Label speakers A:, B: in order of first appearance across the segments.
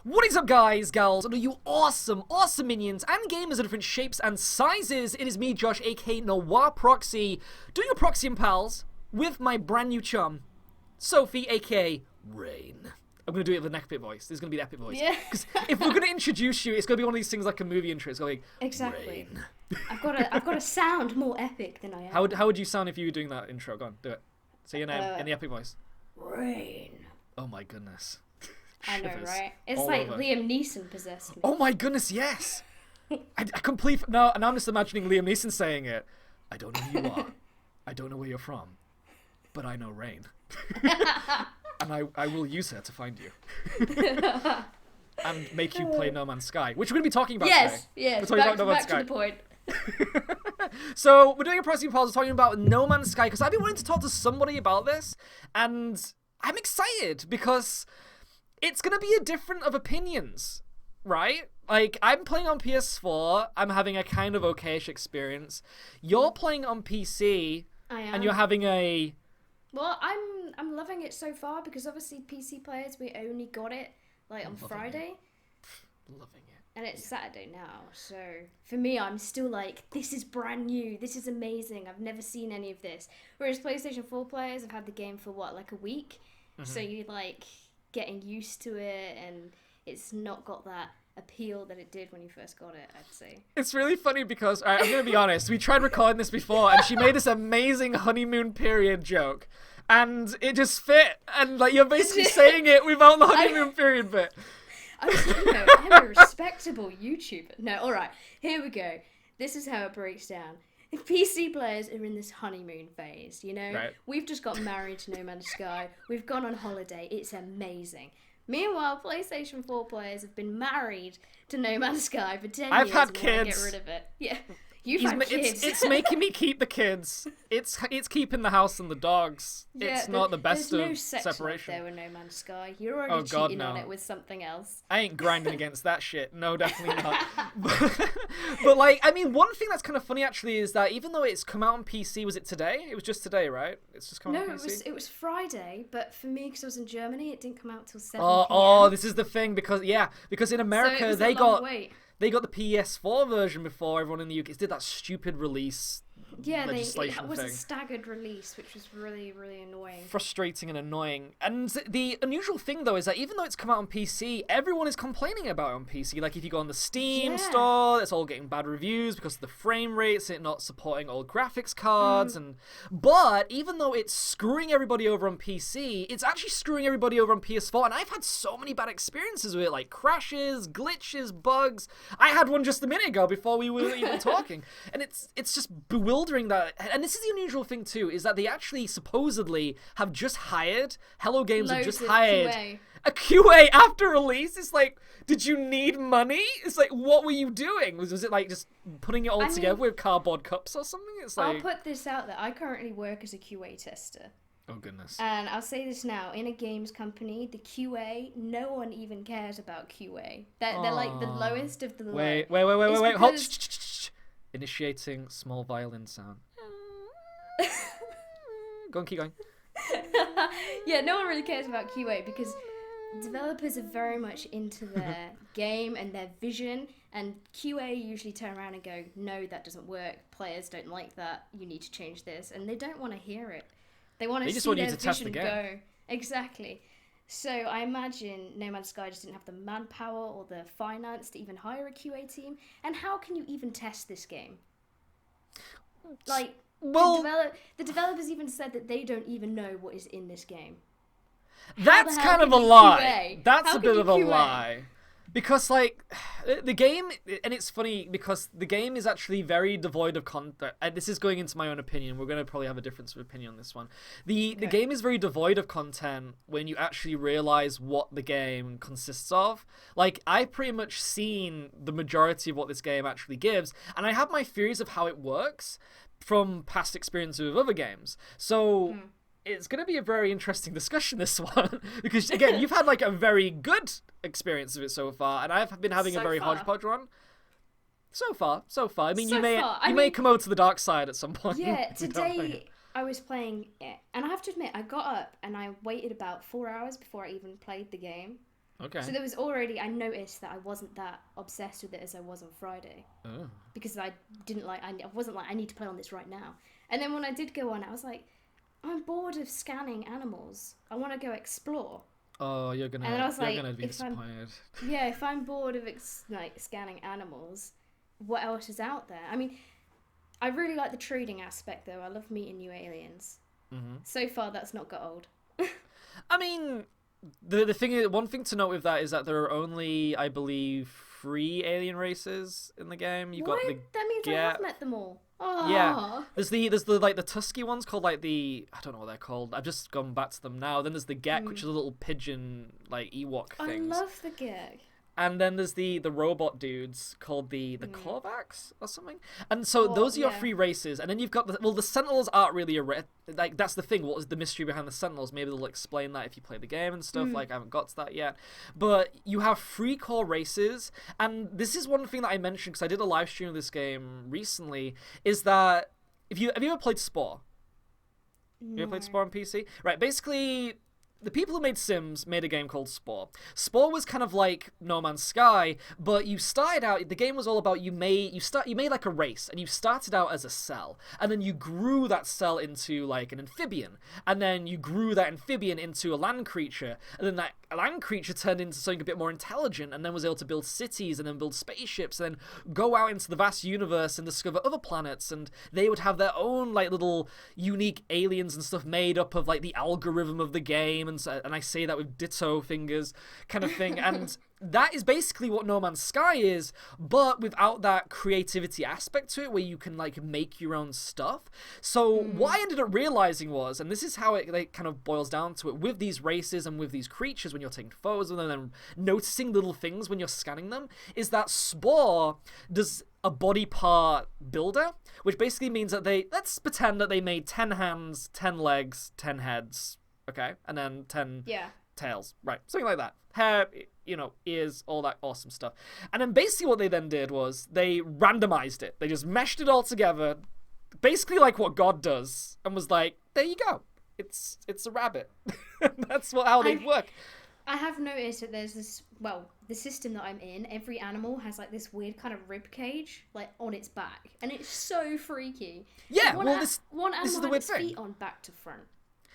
A: What is up, guys, gals, and all you awesome minions and gamers of different shapes and sizes? It is me, Josh, aka Noir Proxy, doing a Proxy and Pals with my brand new chum, Sophie, aka Rain. I'm going to do it with an epic voice. This is going to be the epic voice.
B: Yeah.
A: Because if we're going to introduce you, it's going to be one of these things like a movie intro. It's going to be
B: Exactly.
A: Rain.
B: I've got to sound more epic than I am.
A: How would you sound if you were doing that intro? Go on, do it. Say your name in the epic voice.
B: Rain.
A: Oh my goodness.
B: I know,
A: Shivers
B: right? It's
A: all
B: like
A: over.
B: Liam Neeson possessed me.
A: Oh my goodness, yes! I completely... No, and I'm just imagining Liam Neeson saying it. I don't know who you are. I don't know where you're from. But I know Rain. And I will use her to find you. And make you play No Man's Sky. Which we're going to be talking about today.
B: Yes.
A: We're talking
B: Back to the point.
A: So, we're doing a Proxy Pause talking about No Man's Sky, because I've been wanting to talk to somebody about this, and I'm excited, because it's going to be a different of opinions, right? Like, I'm playing on PS4, I'm having a kind of okayish experience. You're playing on PC,
B: I am.
A: and you're having a...
B: Well, I'm loving it so far, because obviously PC players, we only got it like on Friday.
A: Loving it.
B: And it's Saturday now, so for me, I'm still like, this is brand new, this is amazing, I've never seen any of this. Whereas PlayStation 4 players have had the game for what, like a week? So you're like getting used to it, and it's not got that appeal that it did when you first got it, I'd say.
A: It's really funny because, alright, I'm going to be honest, we tried recording this before, and she made this amazing honeymoon period joke, and it just fit, and like you're basically saying it without the honeymoon period bit.
B: I'm a respectable YouTuber. No, alright, here we go. This is how it breaks down. PC players are in this honeymoon phase, you know?
A: Right.
B: We've just got married to No Man's Sky. We've gone on holiday. It's amazing. Meanwhile, PlayStation 4 players have been married to No Man's Sky for 10
A: I've
B: years.
A: had
B: and wanna
A: kids.
B: Get rid of it. Yeah. You've had kids.
A: It's making me keep the kids. It's keeping the house and the dogs.
B: Yeah,
A: It's not the best
B: there's
A: of
B: no sex
A: separation.
B: There with No Man's Sky. You're already cheating on it with something else.
A: I ain't grinding against that shit. No, definitely not. But like, I mean, one thing that's kind of funny actually is that even though it's come out on PC, was it today? It was just today, right? It's just come out on PC?
B: No, it was Friday, but for me, because I was in Germany, it didn't come out till 7
A: Oh, this is the thing, because in America
B: so it was
A: they
B: a long
A: got
B: wait.
A: They got the PS4 version before everyone in the UK did that stupid release legislation
B: it was
A: thing.
B: a staggered release, which was really, really annoying.
A: Frustrating and annoying. And the unusual thing, though, is that even though it's come out on PC, everyone is complaining about it on PC. Like, if you go on the Steam store, it's all getting bad reviews because of the frame rates, it not supporting old graphics cards. But even though it's screwing everybody over on PC, it's actually screwing everybody over on PS4. And I've had so many bad experiences with it, like crashes, glitches, bugs. I had one just a minute ago before we were even talking. And it's just bewildering that, and this is the unusual thing too, is that they actually supposedly have just hired, Hello Games have just hired
B: QA.
A: a QA after release. It's like, did you need money? It's like, what were you doing? Was it like just putting it all together with cardboard cups or something? It's like,
B: I'll put this out there. I currently work as a QA tester.
A: oh goodness.
B: And I'll say this now, in a games company, the QA, no one even cares about QA. They're like the lowest of the low.
A: Wait, hold. Initiating small violin sound. Go on, keep going.
B: Yeah, no one really cares about QA because developers are very much into their game and their vision, and QA usually turn around and go, no, that doesn't work, players don't like that, you need to change this, and they don't want to hear it. They want to see their vision go. Exactly. So I imagine No Man's Sky just didn't have the manpower or the finance to even hire a QA team. And how can you even test this game? Like,
A: well,
B: the developers even said that they don't even know what is in this game.
A: That's
B: How the hell
A: kind of a
B: can you
A: lie.
B: QA?
A: That's
B: How
A: a
B: can
A: bit
B: you
A: of a
B: QA?
A: lie. Because, like, the game, and it's funny because the game is actually very devoid of content. This is going into my own opinion. We're going to probably have a difference of opinion on this one. The game is very devoid of content when you actually realize what the game consists of. Like, I've pretty much seen the majority of what this game actually gives, and I have my theories of how it works from past experience with other games. So... It's going to be a very interesting discussion, this one, because, again, you've had, like, a very good experience of it so far, and I've been having a very hodgepodge one. So far. I mean, you may come over to the dark side at some point.
B: Yeah, today I was playing it, and I have to admit, I got up and I waited about 4 hours before I even played the game.
A: Okay.
B: So I noticed that I wasn't that obsessed with it as I was on Friday.
A: Oh.
B: Because I wasn't like, I need to play on this right now. And then when I did go on, I was like, I'm bored of scanning animals. I want to go explore.
A: Oh, you're gonna be disappointed.
B: If I'm bored of scanning animals, what else is out there? I mean, I really like the trading aspect though. I love meeting new aliens.
A: Mm-hmm.
B: So far, that's not got old.
A: I mean, one thing to note with that is that there are only, I believe, 3 alien races in the game.
B: That means I have met them all. Oh.
A: Yeah, there's the like the Tusky ones called like I don't know what they're called. I've just gone back to them now. Then there's the Gek, which are the little pigeon like Ewok things.
B: I love the Gek.
A: And then there's the robot dudes called the Korvax or something. And so those are your 3 races. And then you've got the Sentinels aren't really like, that's the thing. What is the mystery behind the Sentinels? Maybe they'll explain that if you play the game and stuff. Like, I haven't got to that yet. But you have 3 core races. And this is one thing that I mentioned because I did a live stream of this game recently, is that have you ever played Spore? No. Have you ever played Spore on PC? Right, basically, the people who made Sims made a game called Spore. Spore was kind of like No Man's Sky, but you started out, the game was all about you made like a race, and you started out as a cell, and then you grew that cell into like an amphibian, and then you grew that amphibian into a land creature, and then that land creature turned into something a bit more intelligent, and then was able to build cities, and then build spaceships, and then go out into the vast universe and discover other planets, and they would have their own like little unique aliens and stuff made up of like the algorithm of the game, and I say that with ditto fingers kind of thing. And that is basically what No Man's Sky is, but without that creativity aspect to it where you can like make your own stuff. So what I ended up realizing was, and this is how it like, kind of boils down to it, with these races and with these creatures when you're taking photos of them and then noticing little things when you're scanning them, is that Spore does a body part builder, which basically means that let's pretend that they made 10 hands, 10 legs, 10 heads, okay, and then 10 tails, right, something like that. Hair, ears, all that awesome stuff. And then basically what they then did was they randomized it. They just meshed it all together, basically like what God does, and was like, there you go. It's a rabbit. That's how they work.
B: I have noticed that there's this, the system that I'm in, every animal has like this weird kind of rib cage like on its back, and it's so freaky.
A: Yeah,
B: one animal had its feet on back to front.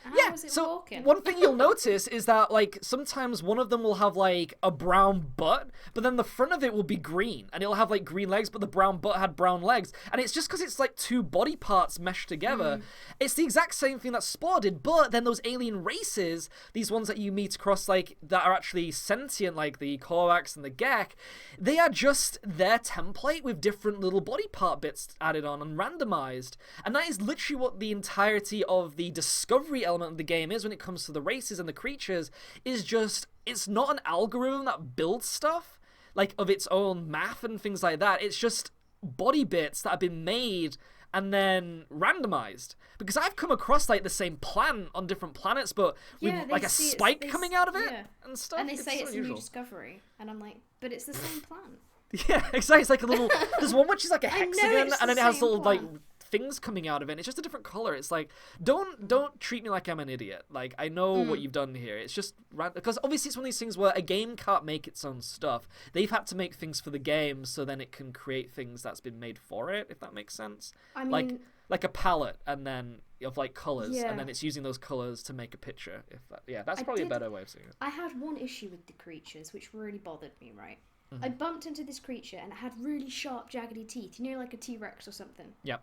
B: How was it walking?
A: One thing you'll notice is that like sometimes one of them will have like a brown butt, but then the front of it will be green, and it'll have like green legs, but the brown butt had brown legs, and it's just because it's like 2 body parts meshed together. It's the exact same thing that Spore did, but then those alien races, these ones that you meet across like that are actually sentient, like the Korvax and the Gek, they are just their template with different little body part bits added on and randomized, and that is literally what the entirety of the discovery element of the game is when it comes to the races and the creatures. Is just, it's not an algorithm that builds stuff like of its own math and things like that. It's just body bits that have been made and then randomized, because I've come across like the same plant on different planets but with like a spike coming out of it and stuff,
B: and they say it's a new discovery, and I'm like, but it's the same plant.
A: Yeah, exactly. It's like a little there's one which is like a hexagon, and then it has little like things coming out of it, and it's just a different color. It's like, don't treat me like I'm an idiot. Like, I know what you've done here. It's just because obviously it's one of these things where a game can't make its own stuff. They've had to make things for the game so then it can create things that's been made for it, if that makes sense.
B: I mean,
A: like a palette, and then of like colors, and then it's using those colors to make a picture. That's probably a better way of saying it.
B: I had one issue with the creatures which really bothered me, right? I bumped into this creature and it had really sharp, jaggedy teeth, like a T-Rex or something.
A: Yep.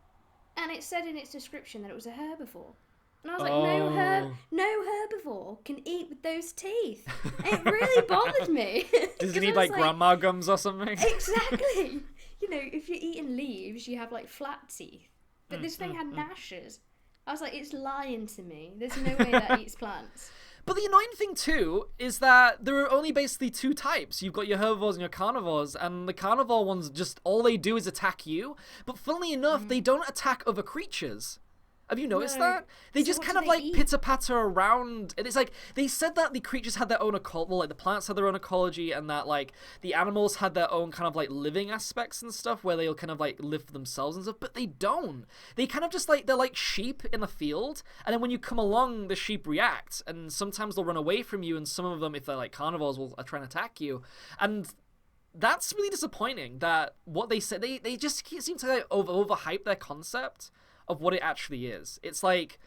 A: And
B: it said in its description that it was a herbivore. And I was like, no herbivore can eat with those teeth. It really bothered me.
A: Does it need like grandma gums or something?
B: Exactly. If you're eating leaves, you have like flat teeth. But this thing had gnashes. I was like, it's lying to me. There's no way that eats plants.
A: But the annoying thing too is that there are only basically 2 types. You've got your herbivores and your carnivores, and the carnivore ones, just all they do is attack you. But funnily enough, they don't attack other creatures. Have you noticed
B: No.
A: that? They
B: So
A: just
B: what
A: kind
B: do
A: of
B: they
A: like
B: eat?
A: pitter-patter around. And it's like, they said that the creatures had their own ecology, well, like the plants had their own ecology, and that like the animals had their own kind of like living aspects and stuff where they'll kind of like live for themselves and stuff, but they don't. They kind of just like, they're like sheep in a field, and then when you come along, the sheep react, and sometimes they'll run away from you, and some of them, if they're like carnivores, will try and attack you. And that's really disappointing that what they said, they just seem to like overhype their concept of what it actually is. It's like,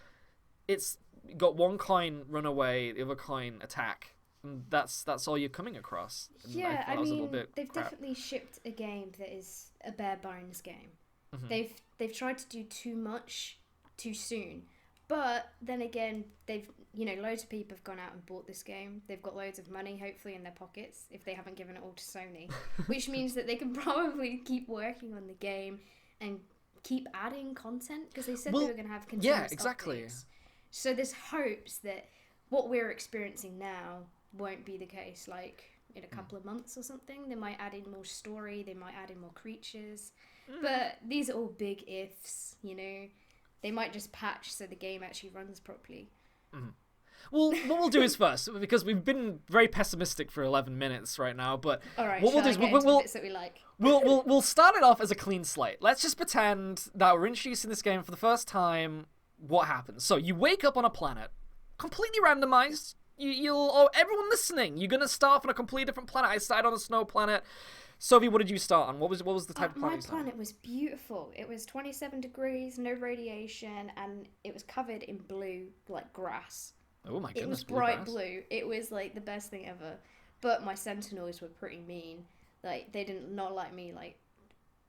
A: it's got one coin run away, the other coin attack, and that's all you're coming across. And
B: Yeah,
A: thought
B: I
A: that was a
B: mean,
A: little bit
B: they've
A: crap.
B: definitely shipped a game that is a bare bones game.
A: Mhm.
B: They've tried to do too much too soon. But then again, loads of people have gone out and bought this game. They've got loads of money, hopefully, in their pockets if they haven't given it all to Sony, which means that they can probably keep working on the game and keep adding content because they said they were going to have continuous
A: exactly.
B: updates. So there's hopes that what we're experiencing now won't be the case. Like in a couple of months or something, they might add in more story. They might add in more creatures. But these are all big ifs. They might just patch so the game actually runs properly.
A: Well, what we'll do is first, because we've been very pessimistic for 11 minutes right now, but
B: All right,
A: what we'll do is
B: the bits that we like.
A: we'll start it off as a clean slate. Let's just pretend that we're introducing this game for the first time. What happens? So you wake up on a planet, completely randomized. Everyone listening, you're gonna start off on a completely different planet. I started on a snow planet. Sophie, what did you start on? What was the type of planet
B: My
A: you started on?
B: planet was beautiful. It was 27 degrees, no radiation, and it was covered in blue, like grass.
A: Oh my goodness,
B: It was
A: blue
B: bright
A: grass.
B: blue. It was like the best thing ever. But my sentinels were pretty mean. Like they did not like me like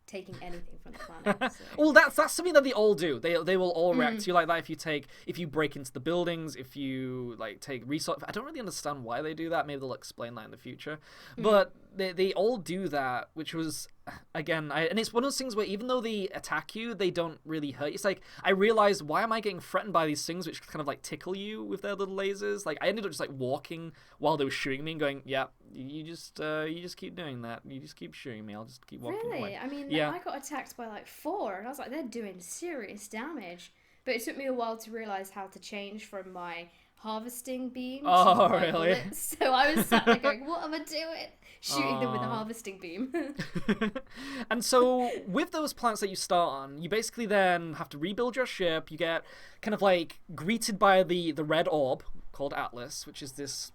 B: taking anything from the planet. So.
A: Well, that's something that they all do. They will all react to you like that if you break into the buildings, if you like take resource. I don't really understand why they do that. Maybe they'll explain that in the future. But they all do that, which was again, and it's one of those things where even though they attack you, they don't really hurt you. It's like I realized, why am I getting threatened by these things which kind of like tickle you with their little lasers? Like I ended up just like walking while they were shooting me and going, yeah, you just keep doing that. You just keep shooting me. I'll just keep walking away.
B: Really? I mean,
A: Yeah.
B: I got attacked by like 4, and I was like, they're doing serious damage. But it took me a while to realize how to change from my harvesting beam to
A: Oh,
B: my
A: really?
B: bullets. So I was sat there going, what am I doing? Shooting them with a harvesting beam.
A: And so with those planets that you start on, you basically then have to rebuild your ship. You get kind of like greeted by the red orb called Atlas, which is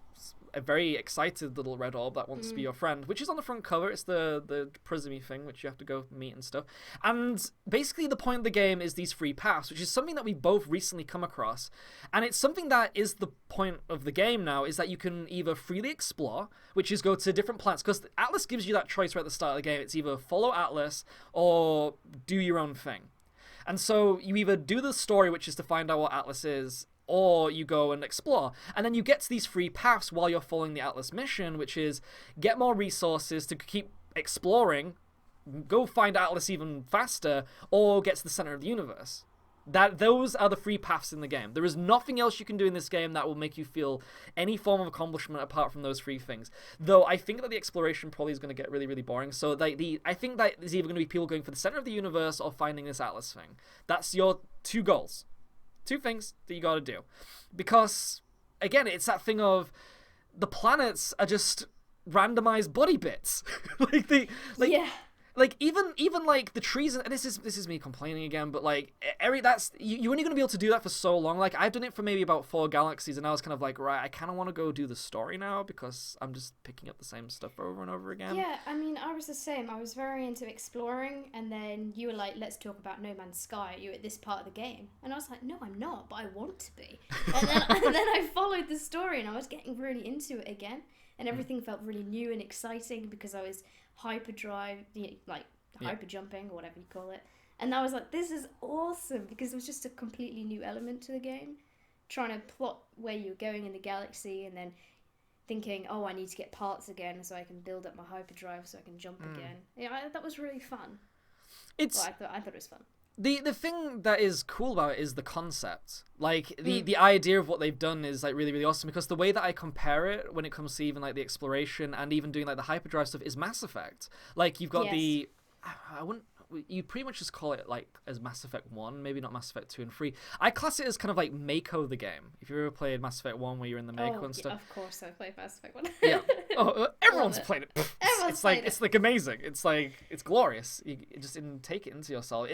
A: a very excited little red orb that wants to be your friend, which is on the front cover. It's the prismy thing, which you have to go meet and stuff. And basically the point of the game is these free paths, which is something that we've both recently come across. And it's something that is the point of the game now, is that you can either freely explore, which is go to different planets, because Atlas gives you that choice right at the start of the game. It's either follow Atlas or do your own thing. And so you either do the story, which is to find out what Atlas is, or you go and explore. And then you get to these free paths while you're following the Atlas mission, which is get more resources to keep exploring, go find Atlas even faster, or get to the center of the universe. Those are the free paths in the game. There is nothing else you can do in this game that will make you feel any form of accomplishment apart from those three things. Though I think that the exploration probably is going to get really, really boring. So I think that there's either going to be people going for the center of the universe or finding this Atlas thing. That's your 2 goals. 2 things that you gotta do. Because, again, it's that thing of the planets are just randomized body bits.
B: Yeah.
A: Like even like the trees, and this is me complaining again, but like that's you're only gonna be able to do that for so long. Like I've done it for maybe about 4 galaxies, and I was kind of like, right, I kind of want to go do the story now because I'm just picking up the same stuff over and over again.
B: Yeah, I mean, I was the same. I was very into exploring, and then you were like, let's talk about No Man's Sky. You're at this part of the game. And I was like, no, I'm not, but I want to be. And then I followed the story, and I was getting really into it again. And everything felt really new and exciting because I was hyper jumping or whatever you call it. And I was like, this is awesome, because it was just a completely new element to the game. Trying to plot where you're going in the galaxy, and then thinking, oh, I need to get parts again so I can build up my hyperdrive so I can jump again. Yeah, that was really fun. I thought it was fun.
A: The thing that is cool about it is the concept. Like, the idea of what they've done is, like, really, really awesome, because the way that I compare it when it comes to even, like, the exploration and even doing, like, the hyperdrive stuff is Mass Effect. Like, you've got
B: Yes.
A: the... you pretty much just call it like as Mass Effect 1, maybe not Mass Effect 2 and 3. I class it as kind of like Mako the game. If you ever played Mass Effect 1 where you're in the Mako and stuff.
B: Of course I played Mass Effect 1.
A: Yeah. Oh, everyone's played it.
B: Everyone's played it.
A: It's like amazing. It's like, it's glorious. You just take it into your soul.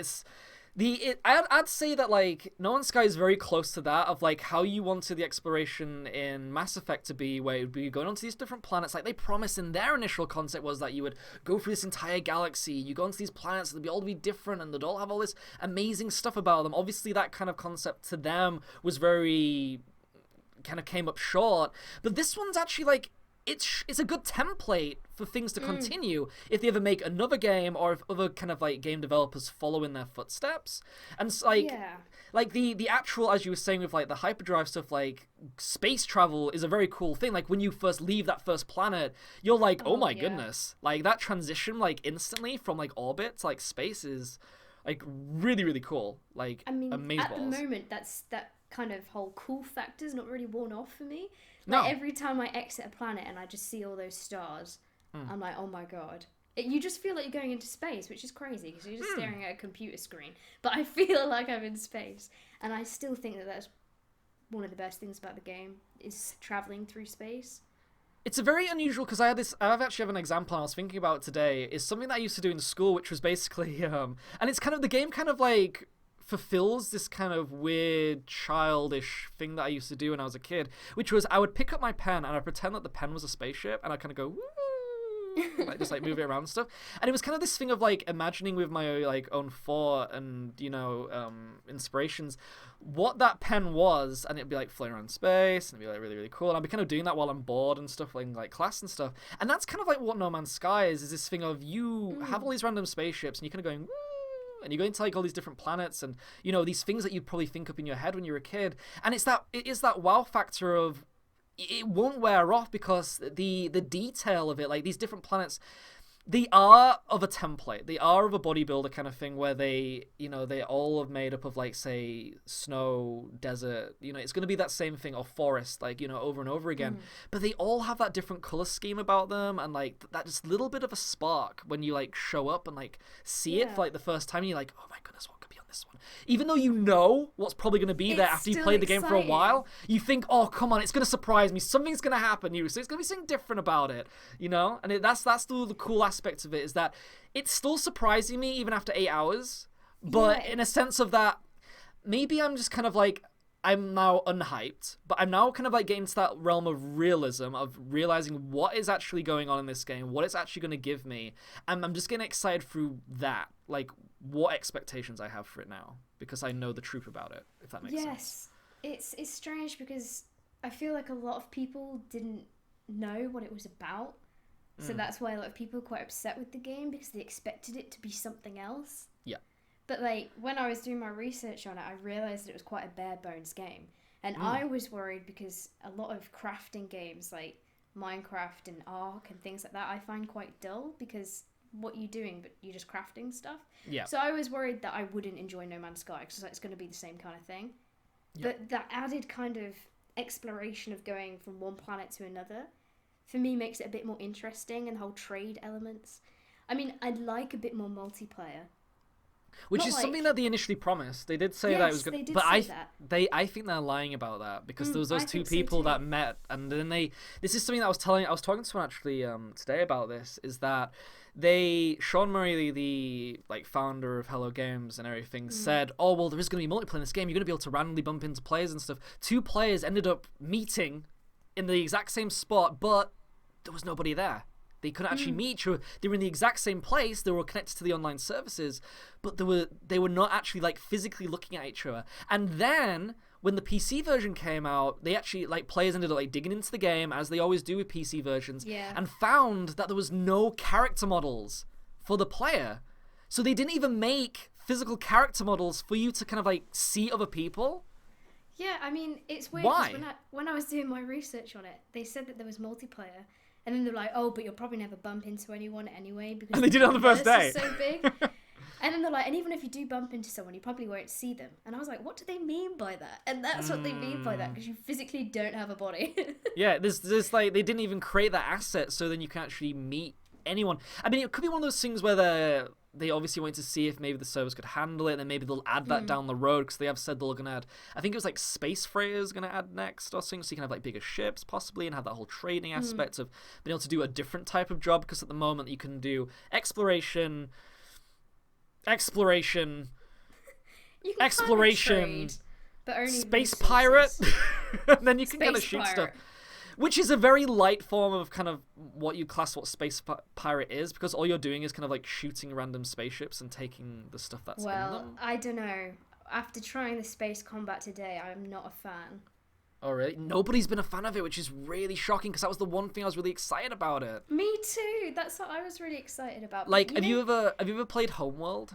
A: I'd say that like No Man's Sky is very close to that of like how you wanted the exploration in Mass Effect to be, where it would be going onto these different planets. Like they promised in their initial concept was that you would go through this entire galaxy, you go onto these planets, they'd all be different, and they'd all have all this amazing stuff about them. Obviously, that kind of concept to them was very kind of came up short, but this one's actually like. It's a good template for things to continue if they ever make another game, or if other kind of like game developers follow in their footsteps. And it's like, like the actual, as you were saying with like the hyperdrive stuff, like space travel is a very cool thing. Like when you first leave that first planet, you're like, oh my goodness, like that transition like instantly from like orbit to like space is like really, really cool. Like,
B: I mean,
A: amazeballs.
B: At the moment, that kind of whole cool factor's not really worn off for me.
A: No.
B: Like every time I exit a planet and I just see all those stars, I'm like, oh my god. You just feel like you're going into space, which is crazy because you're just staring at a computer screen. But I feel like I'm in space. And I still think that that's one of the best things about the game, is traveling through space.
A: It's a very unusual, because I've actually have an example I was thinking about today, is something that I used to do in school, which was basically, and it's kind of, the game kind of like fulfills this kind of weird childish thing that I used to do when I was a kid, which was I would pick up my pen and I'd pretend that the pen was a spaceship and I'd kind of go, woo, like just like move it around and stuff. And it was kind of this thing of like imagining with my like own thought and, you know, inspirations what that pen was, and it'd be like floating around space and it'd be like really, really cool. And I'd be kind of doing that while I'm bored and stuff, like in like class and stuff. And that's kind of like what No Man's Sky is this thing of you have all these random spaceships and you're kind of going, woo, and you go into like all these different planets and, you know, these things that you'd probably think up in your head when you were a kid. And it is that wow factor of it won't wear off, because the detail of it, like these different planets, they are of a template. They are of a bodybuilder kind of thing where they, you know, they all are made up of like, say, snow, desert, you know, it's going to be that same thing, or forest, like, you know, over and over again. But they all have that different color scheme about them, and like that just little bit of a spark when you like show up and like see it for like the first time, and you're like, oh my goodness, what could be on this one? Even though you know what's probably going to be there after you played the game for a while, you think, oh, come on, it's going to surprise me. Something's going to happen. So it's going to be something different about it, you know? And that's still the cool aspect of it, is that it's still surprising me even after 8 hours, but in a sense of that, maybe I'm just kind of like, I'm now unhyped, but I'm now kind of like getting to that realm of realism, of realizing what is actually going on in this game, what it's actually going to give me, and I'm just getting excited through that, like what expectations I have for it now, because I know the truth about it, if that makes sense.
B: Yes, it's strange because I feel like a lot of people didn't know what it was about, so that's why a lot of people are quite upset with the game, because they expected it to be something else. Yeah. But like when I was doing my research on it, I realized that it was quite a bare bones game, and I was worried because a lot of crafting games like Minecraft and Ark and things like that I find quite dull, because what you're doing, but you're just crafting stuff. Yeah. So I was worried that I wouldn't enjoy No Man's Sky because it's going to be the same kind of thing. Yeah. But that added kind of exploration of going from one planet to another, for me, makes it a bit more interesting, and the whole trade elements. I mean, I'd like a bit more multiplayer.
A: Which is something that they initially promised. They did say that it was good, but I think they're lying about that, because there was those two people that met, and then this is something that I was talking to someone actually today about this, is that Sean Murray, the like founder of Hello Games and everything, said, oh well, there is going to be multiplayer in this game, you're going to be able to randomly bump into players and stuff. 2 players ended up meeting in the exact same spot, but there was nobody there. They couldn't actually meet each other. They were in the exact same place. They were connected to the online services, but they were not actually like physically looking at each other. And then when the PC version came out, they actually, like, players ended up like digging into the game, as they always do with PC versions, and found that there was no character models for the player. So they didn't even make physical character models for you to kind of like see other people.
B: Yeah, I mean, it's weird.
A: Why?
B: When I was doing my research on it, they said that there was multiplayer. And then they're like, oh, but you'll probably never bump into anyone anyway, because
A: they did it on the first day.
B: So big. And then they're like, and even if you do bump into someone, you probably won't see them. And I was like, what do they mean by that? And that's what they mean by that, because you physically don't have a body.
A: Yeah, there's like, they didn't even create that asset so then you can actually meet anyone. I mean, it could be one of those things where they obviously wanted to see if maybe the servers could handle it, and then maybe they'll add that down the road, because they have said they're going to add, I think it was like Space Freighters going to add next or something, so you can have like bigger ships possibly and have that whole trading aspect of being able to do a different type of job, because at the moment you can do exploration,
B: You can
A: exploration,
B: trade, but only
A: space
B: resources.
A: pirate, and then you can kind of
B: Space
A: shoot
B: pirate.
A: stuff. Which is a very light form of kind of what you class what space pirate is, because all you're doing is kind of like shooting random spaceships and taking the stuff that's in them.
B: Well, I don't know. After trying the space combat today, I'm not a fan.
A: Oh, really? Nobody's been a fan of it, which is really shocking, because that was the one thing I was really excited about it.
B: Me too. That's what I was really excited about.
A: Like, have you ever played Homeworld?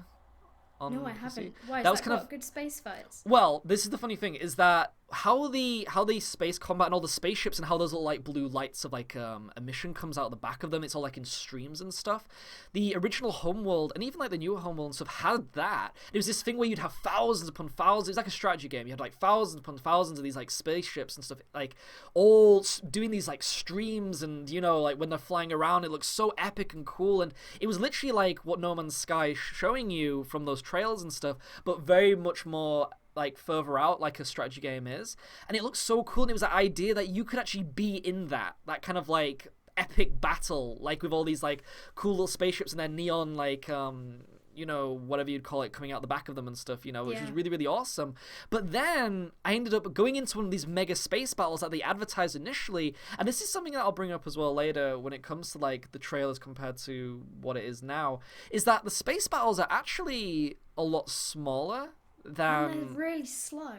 B: No, I
A: PC?
B: haven't. Why?
A: That
B: Is
A: was
B: that
A: kind
B: got
A: of
B: good space fights?
A: Well, this is the funny thing, is that how the space combat and all the spaceships and how those little like blue lights of like emission comes out the back of them, it's all like in streams and stuff. The original Homeworld and even like the newer Homeworld and stuff had that. It was this thing where you'd have thousands upon thousands. It was like a strategy game. You had like thousands upon thousands of these like spaceships and stuff, like all doing these like streams, and you know, like when they're flying around, it looks so epic and cool. And it was literally like what No Man's Sky is showing you from those trails and stuff, but very much more like further out, like a strategy game is. And it looks so cool, and it was that idea that you could actually be in that kind of like epic battle, like with all these like cool little spaceships and their neon like you know, whatever you'd call it, coming out the back of them and stuff, you know, which was really, really awesome. But then I ended up going into one of these mega space battles that they advertised initially, and this is something that I'll bring up as well later when it comes to like the trailers compared to what it is now, is that the space battles are actually a lot smaller than...
B: And they're really slow.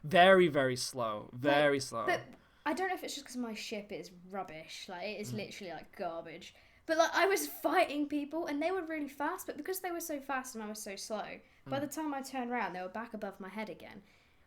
A: Very, very slow. Very slow.
B: But I don't know if it's just because my ship is rubbish. Like, it is literally like garbage. But like, I was fighting people and they were really fast, but because they were so fast and I was so slow, by the time I turned around, they were back above my head again.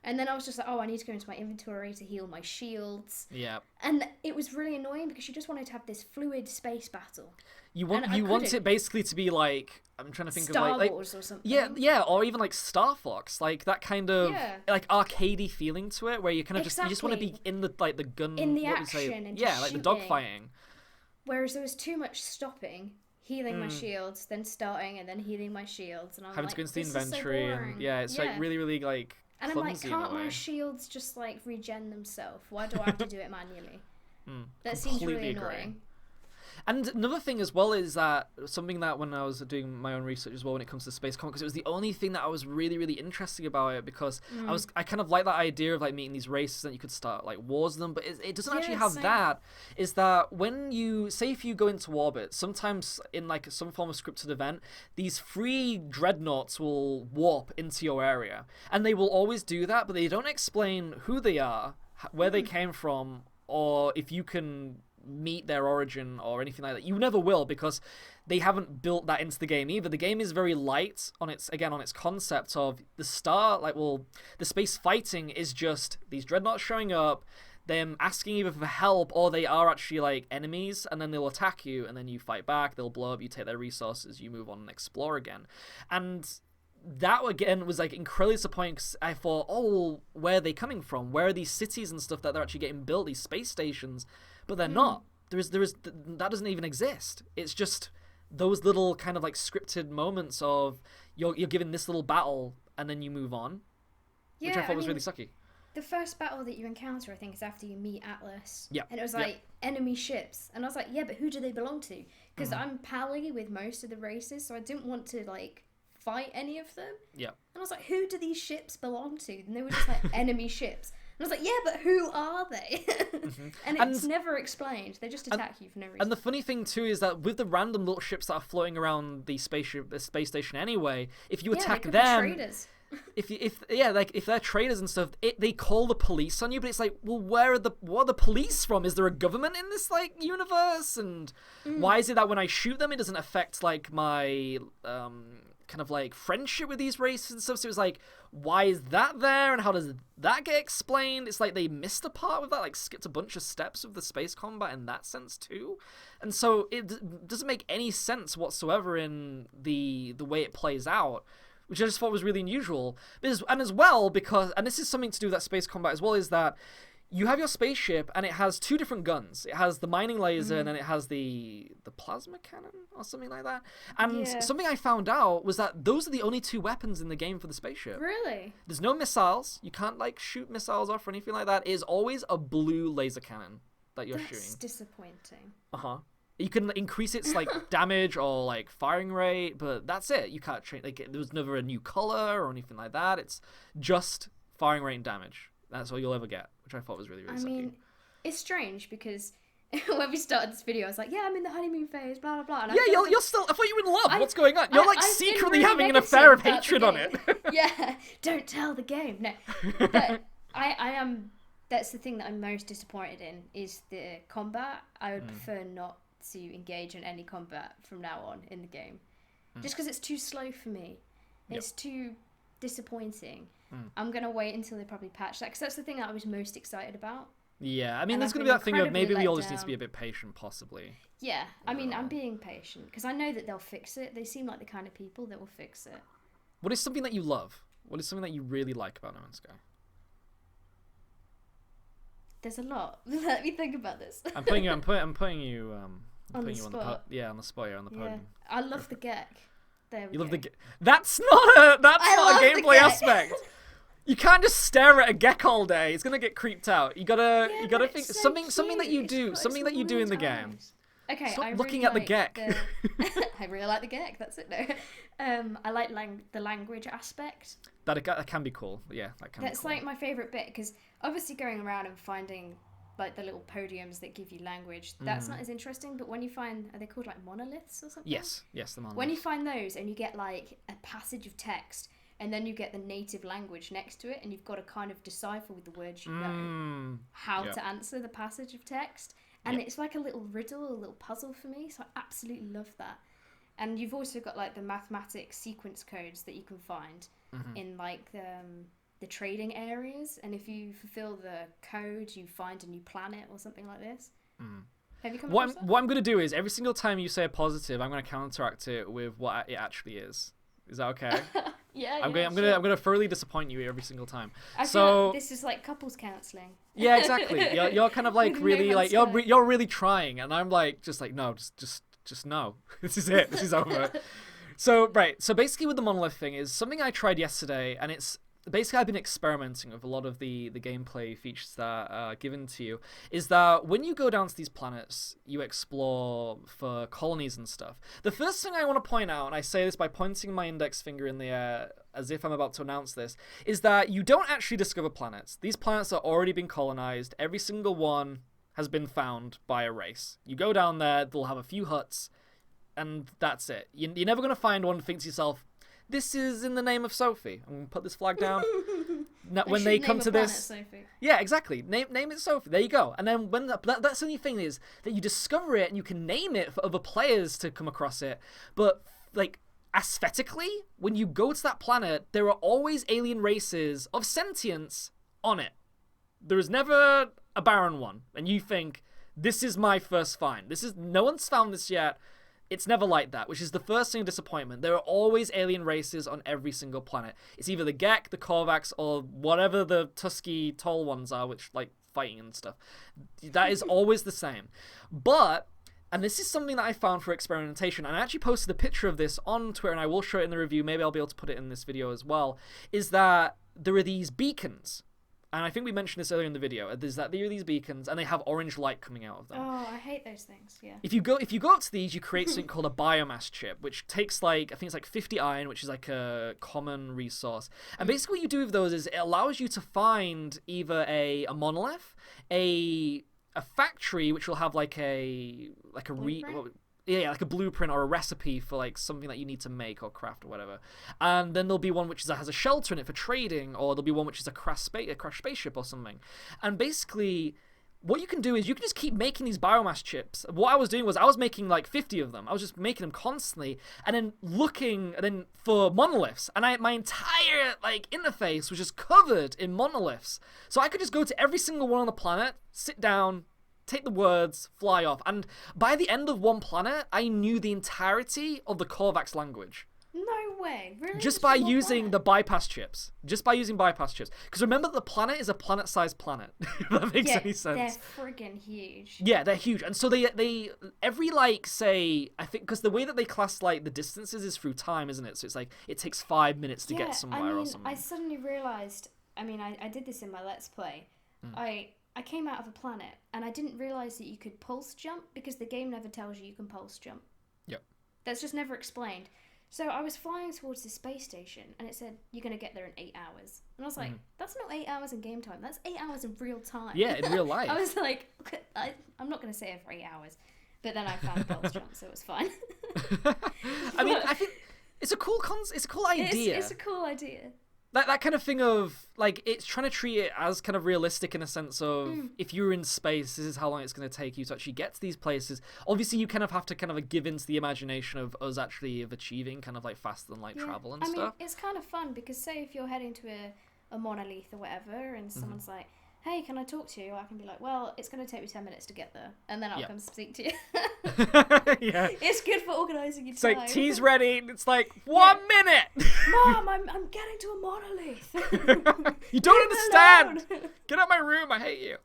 B: And then I was just like, oh, I need to go into my inventory to heal my shields.
A: Yeah.
B: And it was really annoying because you just wanted to have this fluid space battle.
A: You want it basically to be like, I'm trying to think
B: Star
A: of like
B: Wars or something.
A: Yeah, or even like Star Fox, like that kind of like arcadey feeling to it, where you kind of you just want to be in the like the gun,
B: in the action, and
A: like the dogfighting.
B: Whereas there was too much stopping, healing my shields, then starting and then healing my shields, and I'm
A: having
B: like,
A: to go into the
B: this
A: inventory,
B: is so boring.
A: and it's like really, really like.
B: And I'm like, can't
A: my
B: shields just like regen themselves? Why do I have to do it manually? That seems really annoying.
A: And another thing as well is that something that when I was doing my own research as well when it comes to space combat, because it was the only thing that I was really, really interested about it, because I kind of like that idea of like meeting these races that you could start like wars with them, but it doesn't actually have that. Is that when you say if you go into orbit, sometimes in like some form of scripted event, these 3 dreadnoughts will warp into your area, and they will always do that, but they don't explain who they are, where they came from, or if you can meet their origin or anything like that. You never will, because they haven't built that into the game either. The game is very light on its concept of the the space fighting is just these dreadnoughts showing up, them asking either for help, or they are actually like enemies, and then they'll attack you, and then you fight back, they'll blow up, you take their resources, you move on and explore again. And that again was like incredibly disappointing, because I thought, oh, where are they coming from? Where are these cities and stuff that they're actually getting built, these space stations? But they're not. There is that doesn't even exist. It's just those little kind of like scripted moments of you're given this little battle and then you move on, which I thought was really sucky.
B: The first battle that you encounter, I think, is after you meet Atlas.
A: Yeah.
B: And it was like enemy ships, and I was like, yeah, but who do they belong to? Because I'm pally with most of the races, so I didn't want to like fight any of them.
A: Yeah.
B: And I was like, who do these ships belong to? And they were just like enemy ships. And I was like, yeah, but who are they? And it's never explained. They just attack you for no reason.
A: And the funny thing too is that with the random little ships that are floating around the space station anyway, if you attack them, if they're traders and stuff, they call the police on you. But it's like, well, what are the police from? Is there a government in this like universe? And why is it that when I shoot them, it doesn't affect like my kind of like friendship with these races and stuff? So it was like, why is that there, and how does that get explained? It's like they missed a part with that, like skipped a bunch of steps of the space combat in that sense too, and so it doesn't make any sense whatsoever in the way it plays out, which I just thought was really unusual. And as well, because, and this is something to do with that space combat as well, is that you have your spaceship, and it has two different guns. It has the mining laser, and then it has the plasma cannon or something like that. And something I found out was that those are the only two weapons in the game for the spaceship.
B: Really?
A: There's no missiles. You can't like shoot missiles off or anything like that. It is always a blue laser cannon that you're shooting.
B: That's disappointing.
A: You can increase its like damage or like firing rate, but that's it. You can't change. Like there was never a new color or anything like that. It's just firing rate and damage. That's all you'll ever get, which I thought was really, really sucky.
B: I mean, it's strange because when we started this video, I was like, yeah, I'm in the honeymoon phase, blah, blah, blah. And
A: yeah, you're still... I thought you were in love. What's going on? You're secretly really having an affair of hatred on it.
B: Yeah, don't tell the game. No. But I am... That's the thing that I'm most disappointed in, is the combat. I would prefer not to engage in any combat from now on in the game. Just because it's too slow for me. It's too disappointing. I'm going to wait until they probably patch that, because that's the thing that I was most excited about.
A: Yeah, I mean, there's going to be that thing of maybe we all just need to be a bit patient, possibly.
B: Yeah, I mean, I'm being patient, because I know that they'll fix it. They seem like the kind of people that will fix it.
A: What is something that you love? What is something that you really like about No Man's Sky?
B: There's a lot. Let me think about this.
A: I'm putting you on the
B: spot.
A: on the spot, on the podium.
B: I love the Gek. There we
A: You love
B: go.
A: the That's not a gameplay aspect. You can't just stare at a Gek all day. It's gonna get creeped out. You gotta think something that you do in the game.
B: Okay,
A: Stop
B: I
A: looking
B: really
A: at the Gek.
B: I really like the Gek. That's it. No, I like the language aspect.
A: That can be cool. Yeah, that can.
B: That's
A: be cool.
B: like my favorite bit, because obviously going around and finding like the little podiums that give you language, that's not as interesting. But when you find, are they called like monoliths or something?
A: Yes, the monoliths.
B: When you find those and you get like a passage of text, and then you get the native language next to it, and you've got to kind of decipher with the words you know how to answer the passage of text. And it's like a little riddle, a little puzzle for me. So I absolutely love that. And you've also got like the mathematics sequence codes that you can find in like the trading areas. And if you fulfill the code, you find a new planet or something like this. Have you come across that?
A: What I'm going to do is every single time you say a positive, I'm going to counteract it with what it actually is. Is that okay? I'm gonna thoroughly disappoint you every single time.
B: I feel like this is like couples counselling.
A: Yeah, exactly. You're kind of like really like you're really trying, and I'm like just like no, just no. This is it. This is over. So basically with the monolith thing is something I tried yesterday, and it's basically I've been experimenting with a lot of the gameplay features that are given to you, is that when you go down to these planets, you explore for colonies and stuff. The first thing I want to point out, and I say this by pointing my index finger in the air as if I'm about to announce this, is that you don't actually discover planets. These planets have already been colonized. Every single one has been found by a race. You go down there, they'll have a few huts, and that's it. You're never going to find one and think to yourself, this is in the name of Sophie. I'm going to put this flag down. Now, when they come to this...
B: Sophie.
A: Yeah, exactly. Name it Sophie. There you go. And then when that's the only thing is that you discover it and you can name it for other players to come across it. But, like, aesthetically, when you go to that planet, there are always alien races of sentience on it. There is never a barren one. And you think, this is my first find. No one's found this yet. It's never like that, which is the first thing of disappointment. There are always alien races on every single planet. It's either the Gek, the Korvax, or whatever the Tusky tall ones are, which, like, fighting and stuff. That is always the same. But, and this is something that I found for experimentation, and I actually posted a picture of this on Twitter, and I will show it in the review, maybe I'll be able to put it in this video as well, is that there are these beacons. And I think we mentioned this earlier in the video. There are these beacons, and they have orange light coming out of them.
B: Oh, I hate those things. Yeah.
A: If you go up to these, you create something called a biomass chip, which takes I think it's like 50 iron, which is like a common resource. And basically, what you do with those is it allows you to find either a monolith, a factory, which will have like a blueprint or a recipe for like something that you need to make or craft or whatever. And then there'll be one which has a shelter in it for trading, or there'll be one which is a crashed spaceship or something. And basically, what you can do is you can just keep making these biomass chips. What I was doing was I was making like 50 of them. I was just making them constantly, and then looking for monoliths. And my entire like interface was just covered in monoliths. So I could just go to every single one on the planet, sit down, take the words, fly off. And by the end of one planet, I knew the entirety of the Korvax language.
B: No way. Really?
A: Just by using the bypass chips. Just by using bypass chips. Because remember, the planet is a planet-sized planet. If that makes any sense.
B: They're friggin' huge.
A: Yeah, they're huge. And so they every, like, say, I think, because the way that they class, like, the distances is through time, isn't it? So it's like, it takes 5 minutes to get somewhere or something.
B: I suddenly realised, I did this in my Let's Play. I came out of a planet, and I didn't realise that you could pulse jump, because the game never tells you can pulse jump.
A: Yep.
B: That's just never explained. So I was flying towards the space station, and it said, you're going to get there in 8 hours. And I was like, that's not 8 hours in game time. That's 8 hours in real time.
A: Yeah, in real life.
B: I was like, I'm not going to stay there for 8 hours. But then I found pulse jump, so it was fine.
A: I mean, I think it's a cool idea.
B: It's a cool idea.
A: That kind of thing of, like, it's trying to treat it as kind of realistic in a sense of, if you're in space, this is how long it's going to take you to actually get to these places. Obviously, you kind of have to kind of give into the imagination of us actually of achieving kind of, like, faster than light travel and stuff.
B: I mean, it's kind of fun, because say if you're heading to a monolith or whatever, and someone's like, hey, can I talk to you? I can be like, well, it's going to take me 10 minutes to get there, and then I'll come speak to you.
A: Yeah.
B: It's good for organising your
A: it's
B: time.
A: It's like, tea's ready, and it's like, 1 minute!
B: Mom, I'm getting to a monolith.
A: You don't understand! Get out of my room, I hate you.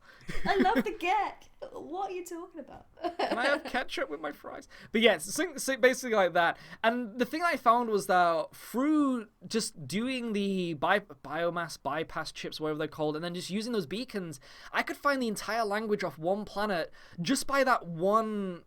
B: I love the gek. What are you talking about?
A: Can I have ketchup with my fries? But yeah, so basically like that. And the thing I found was that through just doing the biomass bypass chips, whatever they're called, and then just using those beacons, I could find the entire language off one planet just by that one,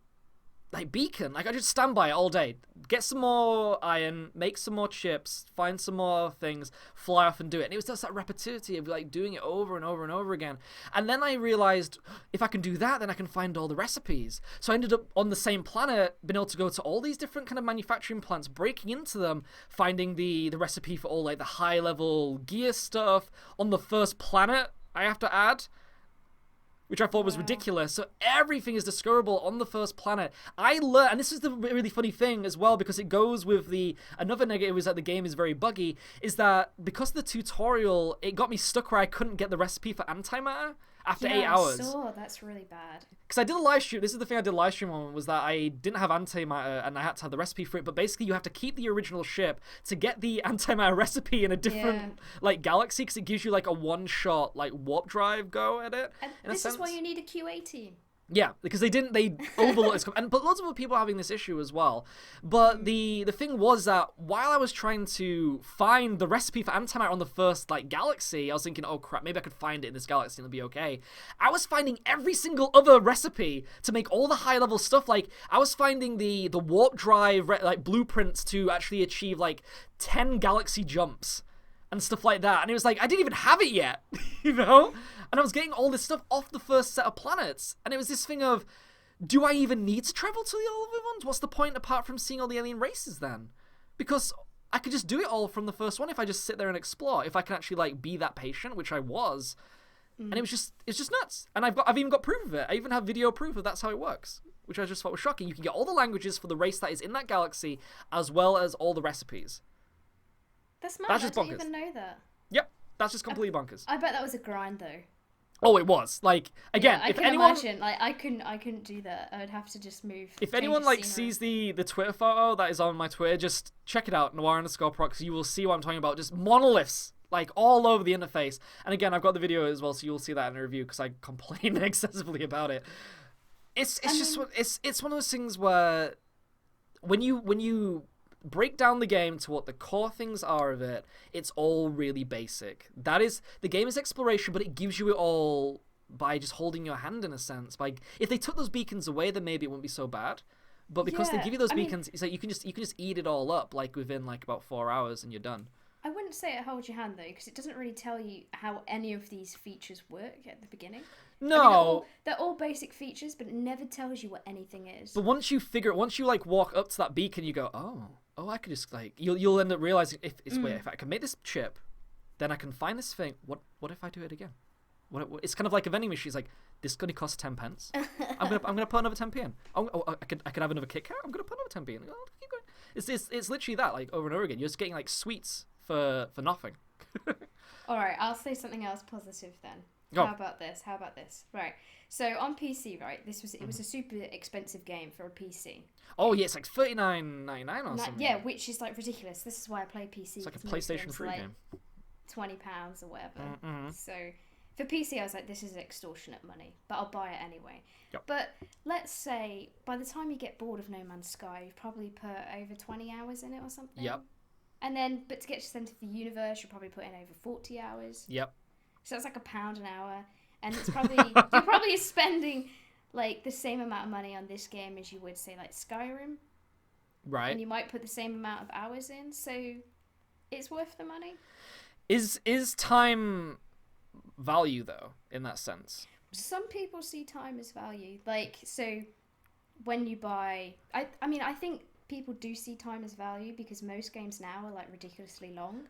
A: like, beacon. Like, I just stand by it all day, get some more iron, make some more chips, find some more things, fly off and do it. And it was just that repetitivity of, like, doing it over and over and over again. And then I realized, if I can do that, then I can find all the recipes. So I ended up on the same planet, being able to go to all these different kind of manufacturing plants, breaking into them, finding the recipe for all, like, the high level gear stuff on the first planet I have to add, which I thought was ridiculous. So everything is discoverable on the first planet. I learned, and this is the really funny thing as well, because it goes with another negative is that the game is very buggy, is that because of the tutorial, it got me stuck where I couldn't get the recipe for antimatter after 8 hours.
B: I saw. That's really bad.
A: Because I did a live stream. This is the thing I did a live stream on, was that I didn't have antimatter and I had to have the recipe for it. But basically, you have to keep the original ship to get the antimatter recipe in a different like galaxy, because it gives you like a one-shot like warp drive go at it.
B: And this is why you need a QA team.
A: Yeah, because they overlooked this, but lots of other people are having this issue as well. But the thing was that while I was trying to find the recipe for antimatter on the first like galaxy, I was thinking, oh crap, maybe I could find it in this galaxy and it'll be okay. I was finding every single other recipe to make all the high level stuff. Like I was finding the warp drive like blueprints to actually achieve like 10 galaxy jumps and stuff like that. And it was like, I didn't even have it yet, you know? And I was getting all this stuff off the first set of planets. And it was this thing of, do I even need to travel to the other ones? What's the point apart from seeing all the alien races then? Because I could just do it all from the first one if I just sit there and explore. If I can actually like be that patient, which I was. And it's just nuts. And I've even got proof of it. I even have video proof of that's how it works, which I just thought was shocking. You can get all the languages for the race that is in that galaxy, as well as all the recipes.
B: That's mad.
A: That's just
B: I didn't
A: bonkers.
B: even know that.
A: Yep, that's just completely bonkers.
B: I bet that was a grind though.
A: Oh, it was. Like, again,
B: I
A: if
B: can
A: anyone...
B: imagine. Like, I couldn't do that. I would have to just move.
A: If anyone, like, sees the Twitter photo that is on my Twitter, just check it out, Noir_Proxy. You will see what I'm talking about. Just monoliths, like, all over the interface. And again, I've got the video as well, so you'll see that in a review, because I complain excessively about it. It's one of those things where when you break down the game to what the core things are of it, it's all really basic. That is, the game is exploration, but it gives you it all by just holding your hand in a sense. Like, if they took those beacons away, then maybe it wouldn't be so bad. But because they give you those beacons, it's like you can just eat it all up like within like about 4 hours and you're done.
B: I wouldn't say it holds your hand though, because it doesn't really tell you how any of these features work at the beginning.
A: No,
B: I mean, they're all basic features, but it never tells you what anything is.
A: But once you like walk up to that beacon, you go, oh, I could just like you'll end up realizing if I can make this chip, then I can find this thing. What if I do it again? What it's kind of like a vending machine. It's like, this is going to cost 10 pence. I'm gonna put another 10p in. I could have another Kit Kat. I'm gonna put another 10p in. Oh, keep going. It's literally that, like, over and over again. You're just getting like sweets for nothing.
B: All right, I'll say something else positive then.
A: Oh.
B: How about this? Right. So on PC, right, it was a super expensive game for a PC.
A: Oh yeah, it's like $39.99 or something.
B: Yeah, which is like ridiculous. This is why I play PC.
A: It's like a PlayStation 3 game.
B: £20 or whatever.
A: Mm-hmm.
B: So for PC, I was like, this is extortionate money, but I'll buy it anyway.
A: Yep.
B: But let's say by the time you get bored of No Man's Sky, you've probably put over 20 hours in it or something.
A: Yep.
B: And then, but to get to the centre of the universe, you're probably putting over 40 hours.
A: Yep.
B: So that's like £1 an hour, and it's probably you're probably spending like the same amount of money on this game as you would say like Skyrim.
A: Right.
B: And you might put the same amount of hours in, so it's worth the money.
A: Is time value though in that sense?
B: Some people see time as value. Like, so when you buy, I mean, I think people do see time as value because most games now are like ridiculously long.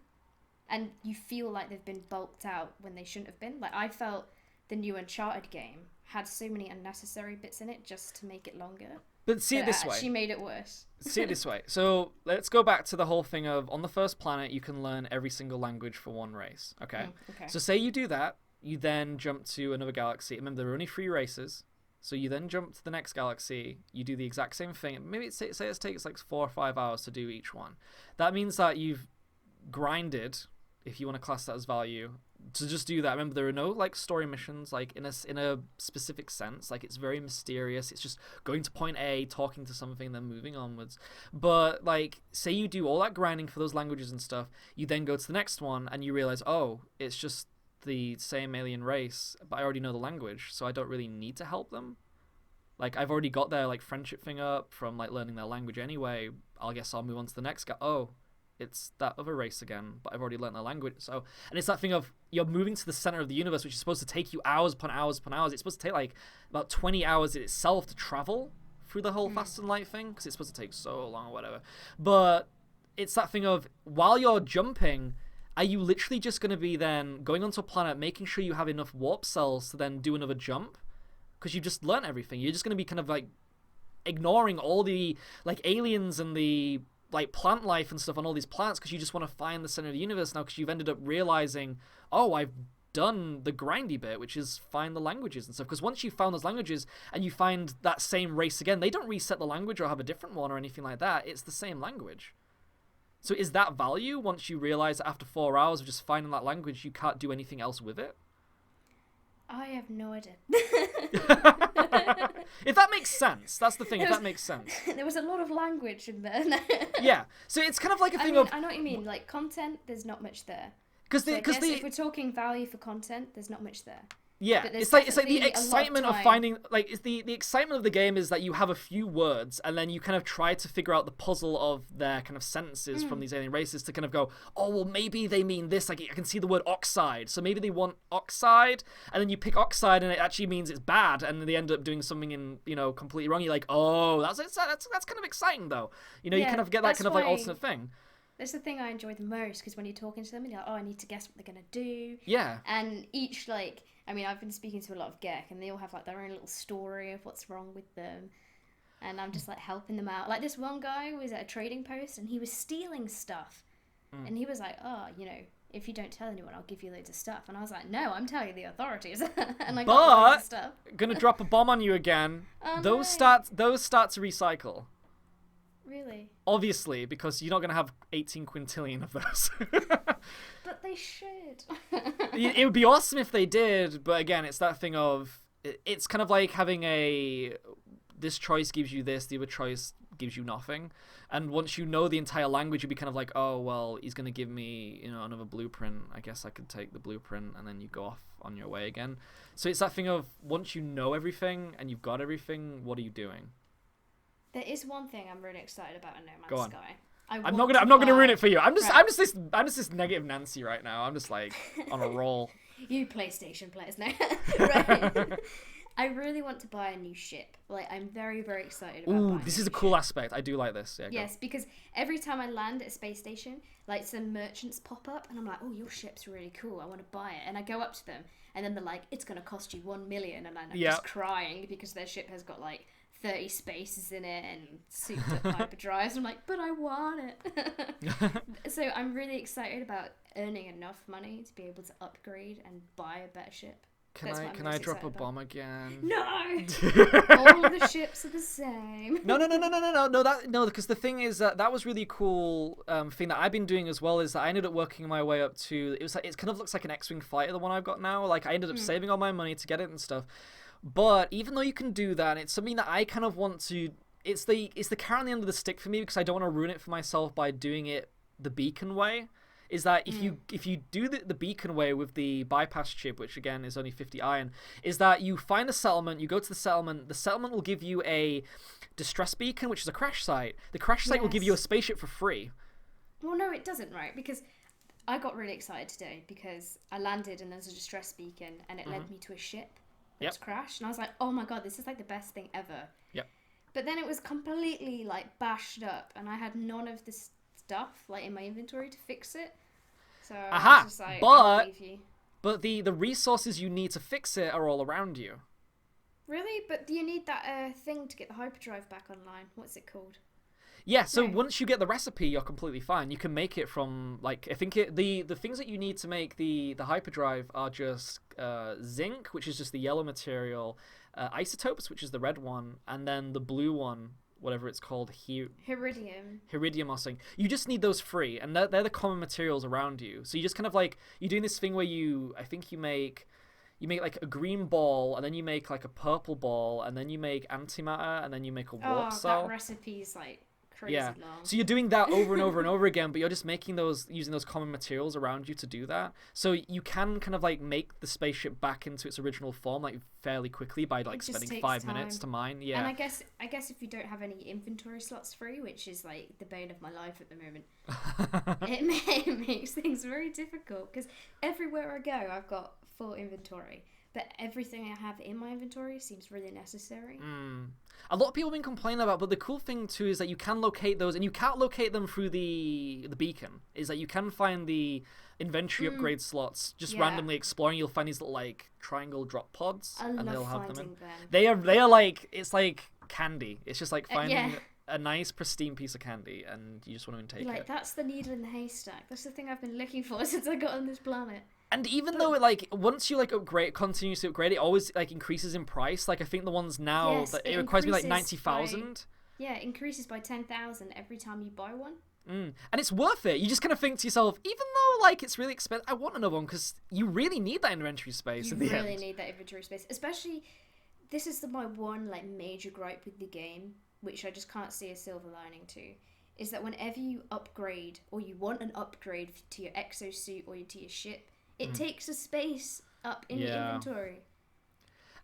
B: And you feel like they've been bulked out when they shouldn't have been. Like, I felt the new Uncharted game had so many unnecessary bits in it just to make it longer.
A: But see it this way.
B: She made it worse.
A: See it this way. So let's go back to the whole thing of on the first planet you can learn every single language for one race. Okay.
B: Okay.
A: So say you do that, you then jump to another galaxy. Remember there are only 3 races. So you then jump to the next galaxy. You do the exact same thing. Maybe say it takes like 4 or 5 hours to do each one. That means that you've grinded, if you want to class that as value, to just do that. Remember, there are no like story missions like in a specific sense. Like it's very mysterious. It's just going to point A, talking to something, then moving onwards. But like, say you do all that grinding for those languages and stuff, you then go to the next one and you realize, oh, it's just the same alien race, but I already know the language, so I don't really need to help them. Like I've already got their like friendship thing up from like learning their language anyway. I guess I'll move on to the next guy. Oh, it's that other race again, but I've already learned their language. So, and it's that thing of you're moving to the center of the universe, which is supposed to take you hours upon hours upon hours. It's supposed to take like about 20 hours itself to travel through the whole fast and light thing, because it's supposed to take so long or whatever. But it's that thing of while you're jumping, are you literally just going to be then going onto a planet, making sure you have enough warp cells to then do another jump? Because you've just learned everything. You're just going to be kind of like ignoring all the like aliens and the like plant life and stuff on all these planets because you just want to find the center of the universe now because you've ended up realizing, oh, I've done the grindy bit, which is find the languages and stuff. Because once you've found those languages and you find that same race again, they don't reset the language or have a different one or anything like that. It's the same language. So is that value once you realize that after 4 hours of just finding that language, you can't do anything else with it?
B: I have no idea.
A: If that makes sense, that's the thing. If that makes sense,
B: there was a lot of language in there.
A: Yeah, so it's kind of like a thing
B: I know what you mean. Like content, there's not much there. Because if we're talking value for content, there's not much there.
A: Yeah, it's like the excitement of finding, like, it's the excitement of the game is that you have a few words and then you kind of try to figure out the puzzle of their kind of sentences from these alien races to kind of go, oh, well, maybe they mean this. Like, I can see the word oxide, so maybe they want oxide, and then you pick oxide and it actually means it's bad, and they end up doing something in, completely wrong. You're like, oh, that's kind of exciting though. You kind of get that kind of like alternate thing.
B: That's the thing I enjoy the most, because when you're talking to them, you're like, oh, I need to guess what they're going to do.
A: Yeah.
B: And each, like, I mean, I've been speaking to a lot of Gek, and they all have, like, their own little story of what's wrong with them. And I'm just, like, helping them out. Like, this one guy was at a trading post, and he was stealing stuff. And he was like, oh, if you don't tell anyone, I'll give you loads of stuff. And I was like, no, I'm telling the authorities. And I got loads of stuff.
A: Gonna drop a bomb on you again.
B: Oh,
A: those start to recycle.
B: Really?
A: Obviously, because you're not going to have 18 quintillion of those.
B: But they should.
A: It would be awesome if they did, but again, it's that thing of, it's kind of like having this choice gives you this, the other choice gives you nothing. And once you know the entire language, you'd be kind of like, oh, well, he's going to give me, another blueprint. I guess I could take the blueprint, and then you go off on your way again. So it's that thing of, once you know everything and you've got everything, what are you doing?
B: There is one thing I'm really excited about in No Man's Sky.
A: I'm not gonna ruin it for you. I'm just this negative Nancy right now. I'm just like on a roll.
B: You PlayStation players now. Right. I really want to buy a new ship. Like, I'm very, very excited about buying
A: this is a cool aspect. I do like this. Yeah,
B: yes, because every time I land at a space station, like, some merchants pop up and I'm like, oh, your ship's really cool, I want to buy it. And I go up to them and then they're like, it's going to cost you 1 million. And I'm just crying because their ship has got like 30 spaces in it and souped up hyperdrives. I'm like, but I want it. So I'm really excited about earning enough money to be able to upgrade and buy a better ship.
A: Can
B: That's
A: I
B: what I'm
A: can I
B: most
A: drop a
B: excited
A: bomb again?
B: No! All the ships are the same.
A: No, because the thing is that was really cool thing that I've been doing as well is that I ended up working my way up to it kind of looks like an X-Wing fighter, the one I've got now. Like I ended up saving all my money to get it and stuff. But even though you can do that, it's something that I kind of want to it's the carrot on the end of the stick for me because I don't want to ruin it for myself by doing it the beacon way. Is that if you do the beacon way with the bypass chip, which again is only 50 iron, is that you find a settlement, you go to the settlement will give you a distress beacon, which is a crash site. The crash site will give you a spaceship for free.
B: Well, no, it doesn't, right? Because I got really excited today because I landed and there's a distress beacon and it led me to a ship that was crashed. And I was like, oh my god, this is like the best thing ever.
A: Yep.
B: But then it was completely like bashed up and I had none of this stuff like in my inventory to fix it. So I was just like, I'll leave you.
A: But the resources you need to fix it are all around you.
B: Really? But you need that thing to get the hyperdrive back online. What's it called?
A: Yeah, so once you get the recipe, you're completely fine. You can make it from, like, I think the things that you need to make the hyperdrive are just zinc, which is just the yellow material, isotopes, which is the red one, and then the blue one, whatever it's called, Iridium or something. You just need those three, and they're the common materials around you. So you just kind of like, you're doing this thing where you make like a green ball, and then you make like a purple ball, and then you make antimatter, and then you make a warp cell.
B: That recipe's like crazy long.
A: So you're doing that over and over and over again, but you're just making using those common materials around you to do that. So you can kind of like make the spaceship back into its original form like fairly quickly by like spending 5 minutes to mine. Yeah.
B: And I guess if you don't have any inventory slots free, which is like the bane of my life at the moment, it makes things very difficult because everywhere I go, I've got full inventory. But everything I have in my inventory seems really necessary.
A: A lot of people have been complaining about, but the cool thing too is that you can locate those, and you can't locate them through the beacon. Is that you can find the inventory upgrade slots just randomly exploring. You'll find these little like triangle drop pods, and they'll have them in. They are like, it's like candy. It's just like finding a nice pristine piece of candy, and you just want to take it.
B: That's the needle in the haystack. That's the thing I've been looking for since I got on this planet.
A: And even though it like once you like continuously upgrade, it always like increases in price. Like I think the ones now that it requires me like 90,000.
B: Yeah, it increases by 10,000 every time you buy one.
A: And it's worth it. You just kind of think to yourself, even though like it's really expensive, I want another one because you really need that inventory space.
B: You really need that inventory space, especially. This is my one like major gripe with the game, which I just can't see a silver lining to, is that whenever you upgrade or you want an upgrade to your exosuit or to your ship, it takes a space up in your inventory.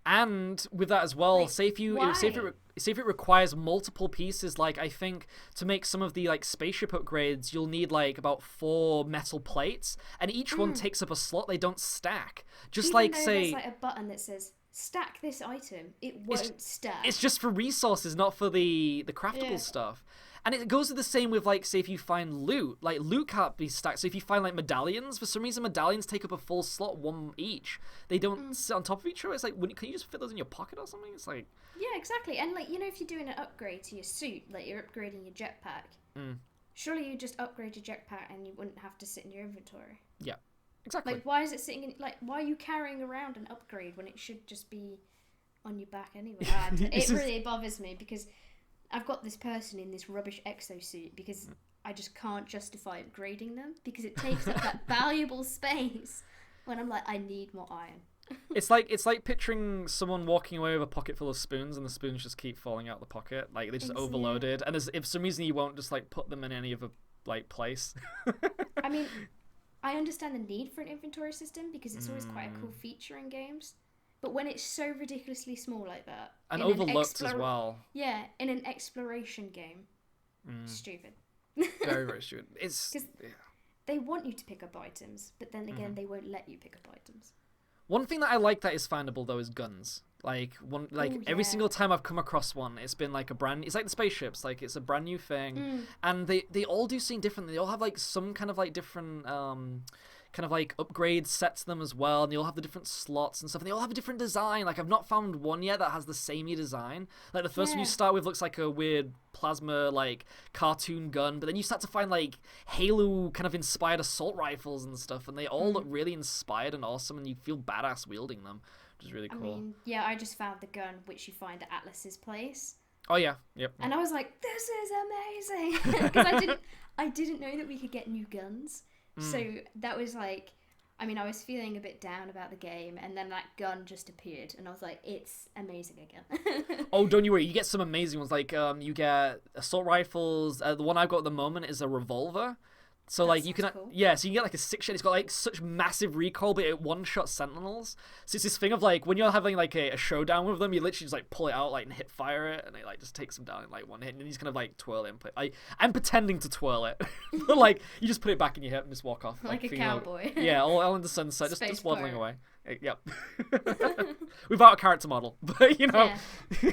A: And with that as well, say if it requires multiple pieces, like I think to make some of the like spaceship upgrades, you'll need like about 4 metal plates, and each one takes up a slot. They don't stack. Just
B: Even
A: like
B: though
A: say
B: there's like a button that says stack this item, it won't stack.
A: It's just for resources, not for the craftable stuff. And it goes the same with, like, say, if you find loot. Like, loot can't be stacked. So if you find, like, medallions, for some reason, medallions take up a full slot, one each. They don't sit on top of each other. It's like, can you just fit those in your pocket or something? It's like...
B: Yeah, exactly. And, like, you know, if you're doing an upgrade to your suit, like, you're upgrading your jetpack, surely you just upgrade your jetpack and you wouldn't have to sit in your inventory.
A: Yeah, exactly.
B: Like, why is it sitting in... Like, why are you carrying around an upgrade when it should just be on your back anyway? It really bothers me because... I've got this person in this rubbish exosuit because I just can't justify upgrading them because it takes up that valuable space when I'm like, I need more iron.
A: It's like picturing someone walking away with a pocket full of spoons and the spoons just keep falling out the pocket. Like, they're just overloaded. And if for some reason you won't just, like, put them in any other, like, place.
B: I mean, I understand the need for an inventory system because it's always quite a cool feature in games. But when it's so ridiculously small like that...
A: And overlooked as well.
B: Yeah, in an exploration game. Stupid.
A: Very, very stupid. It's...
B: Because they want you to pick up items, but then again, they won't let you pick up items.
A: One thing that I like that is findable, though, is guns. Like, every single time I've come across one, it's been like it's like the spaceships, like it's a brand new thing. And they all do something different. They all have like some kind of like different kind of like upgrade sets them as well, and they all have the different slots and stuff, and they all have a different design. Like I've not found one yet that has the samey design. Like the first one you start with looks like a weird plasma like cartoon gun, but then you start to find like Halo kind of inspired assault rifles and stuff, and they all look really inspired and awesome, and you feel badass wielding them, which is really cool.
B: I mean, yeah, I just found the gun which you find at Atlas's place.
A: Oh yeah, yep.
B: And I was like, this is amazing, because I didn't know that we could get new guns. So that was like, I mean, I was feeling a bit down about the game, and then that gun just appeared, and I was like, it's amazing again.
A: Oh, don't you worry, you get some amazing ones. Like you get assault rifles. The one I've got at the moment is a revolver. So like you can,
B: cool.
A: yeah, so you can get like a 6-shot. It's got like such massive recoil, but it one-shot sentinels. So it's this thing of like when you're having like a showdown with them, you literally just like pull it out like and hit fire it, and it like just takes them down in like one hit, and then you just kind of like twirl it and play. I'm pretending to twirl it, but like you just put it back in your hip and just walk off
B: like a cowboy.
A: Yeah, all in the sunset, just waddling
B: pirate.
A: away. Yep. Without a character model, but you know,